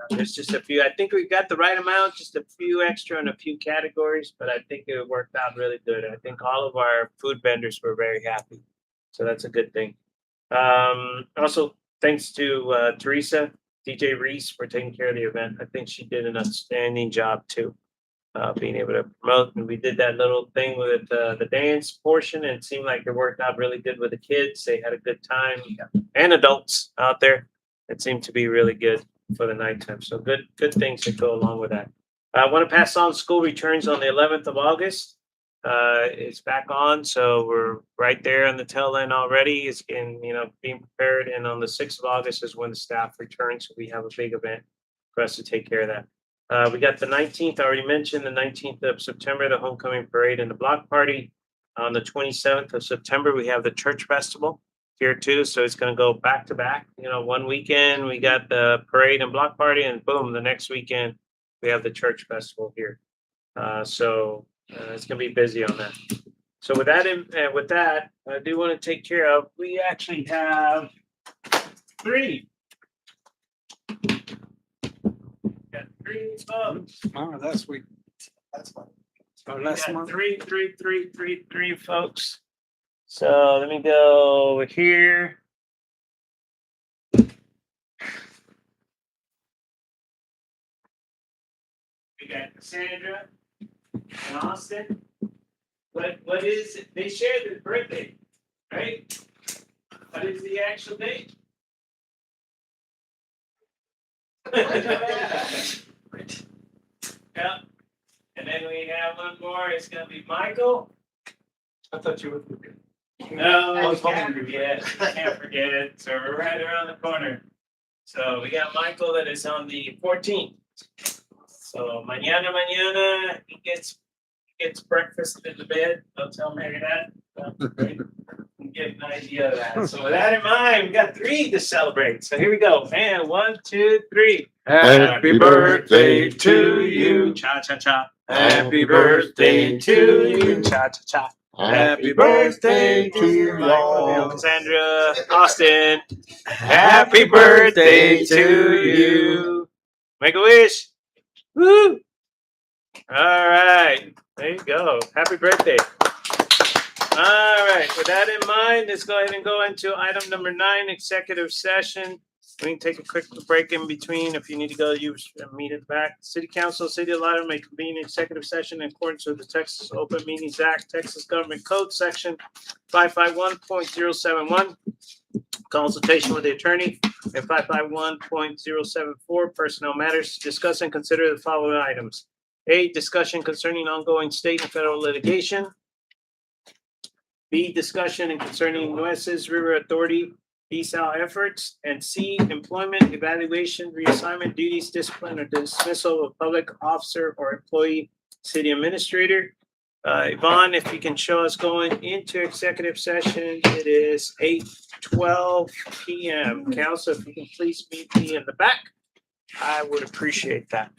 There's just a few, I think we got the right amount, just a few extra in a few categories, but I think it worked out really good. I think all of our food vendors were very happy. So that's a good thing. Also, thanks to Teresa, DJ Reese for taking care of the event. I think she did an outstanding job too, being able to promote. And we did that little thing with the dance portion, and it seemed like it worked out really good with the kids. They had a good time, and adults out there. It seemed to be really good for the nighttime. So good things that go along with that. I want to pass on school returns on the 11th of August. is back on, so we're right there on the tail end already. It's in, being prepared, and on the 6th of August is when the staff returns, so we have a big event for us to take care of that. We got the 19th, I already mentioned, the 19th of September, the homecoming parade and the block party. On the 27th of September, we have the church festival here too, so it's gonna go back to back. One weekend, we got the parade and block party, and boom, the next weekend, we have the church festival here. So it's gonna be busy on that. So with that, I do want to take care of, we actually have 3. Got 3 folks. Oh, that's sweet. That's fine. So We last got month. three folks. So let me go over here. We got Cassandra and Austin. What is it? They share their birthday, right? What is the actual date? Yeah. And then we have one more. It's gonna be Michael. I thought you would. No, I was can't hoping. forget. Can't forget it. So we're right around the corner. So we got Michael that is on the 14th. So mañana, he gets breakfast in the bed. Don't tell Mary that. You get an idea of that. So with that in mind, we got 3 to celebrate. So here we go. And 1, 2, 3. Happy birthday to you. Cha cha cha. Happy birthday to you. Cha cha cha. Happy birthday to you, Michael, Cassandra, Austin. Happy birthday to you. Make a wish. Woo! All right. There you go. Happy birthday. All right. With that in mind, let's go ahead and go into item number 9, executive session. We can take a quick break in between. If you need to go, you meet at the back. City Council, City of Lauderdale may convene an executive session in accordance with the Texas Open Meetings Act, Texas Government Code, Section 551.071. Consultation with the attorney at 551.074. Personnel matters. Discuss and consider the following items. A, discussion concerning ongoing state and federal litigation. B, discussion and concerning Nueces River Authority desal efforts. And C, employment, evaluation, reassignment, duties, discipline, or dismissal of public officer or employee, city administrator. Yvonne, if you can show us going into executive session, it is 8:12 PM. Council, if you can please meet me in the back, I would appreciate that.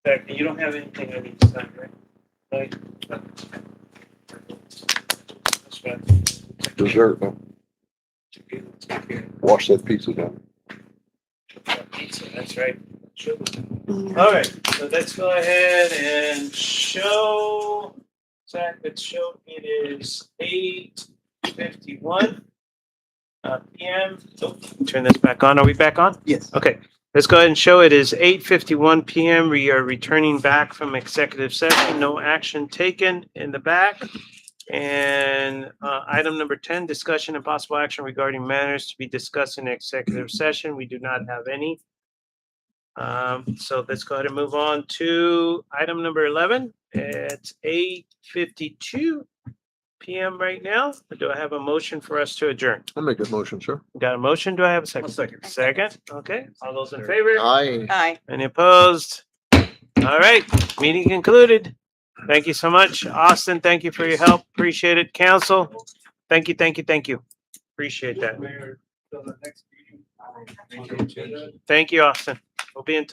Exactly, you don't have anything on each side, right? Right. That's right. Dessert, huh? Wash that pizza down. Pizza, that's right. All right, so let's go ahead and show, Zach, let's show it is 8:51 PM. Oh, turn this back on. Are we back on? Yes. Okay, let's go ahead and show it is 8:51 PM. We are returning back from executive session. No action taken in the back. And item number 10, discussion and possible action regarding matters to be discussed in executive session. We do not have any. So let's go ahead and move on to item number 11. It's 8:52 PM right now. Do I have a motion for us to adjourn? I'll make that motion, sir. Got a motion? Do I have a second? Second, okay. All those in favor? Aye. Aye. Any opposed? All right, meeting concluded. Thank you so much. Austin, thank you for your help. Appreciate it. Council, thank you, thank you, thank you. Appreciate that. Thank you, Austin. We'll be in touch.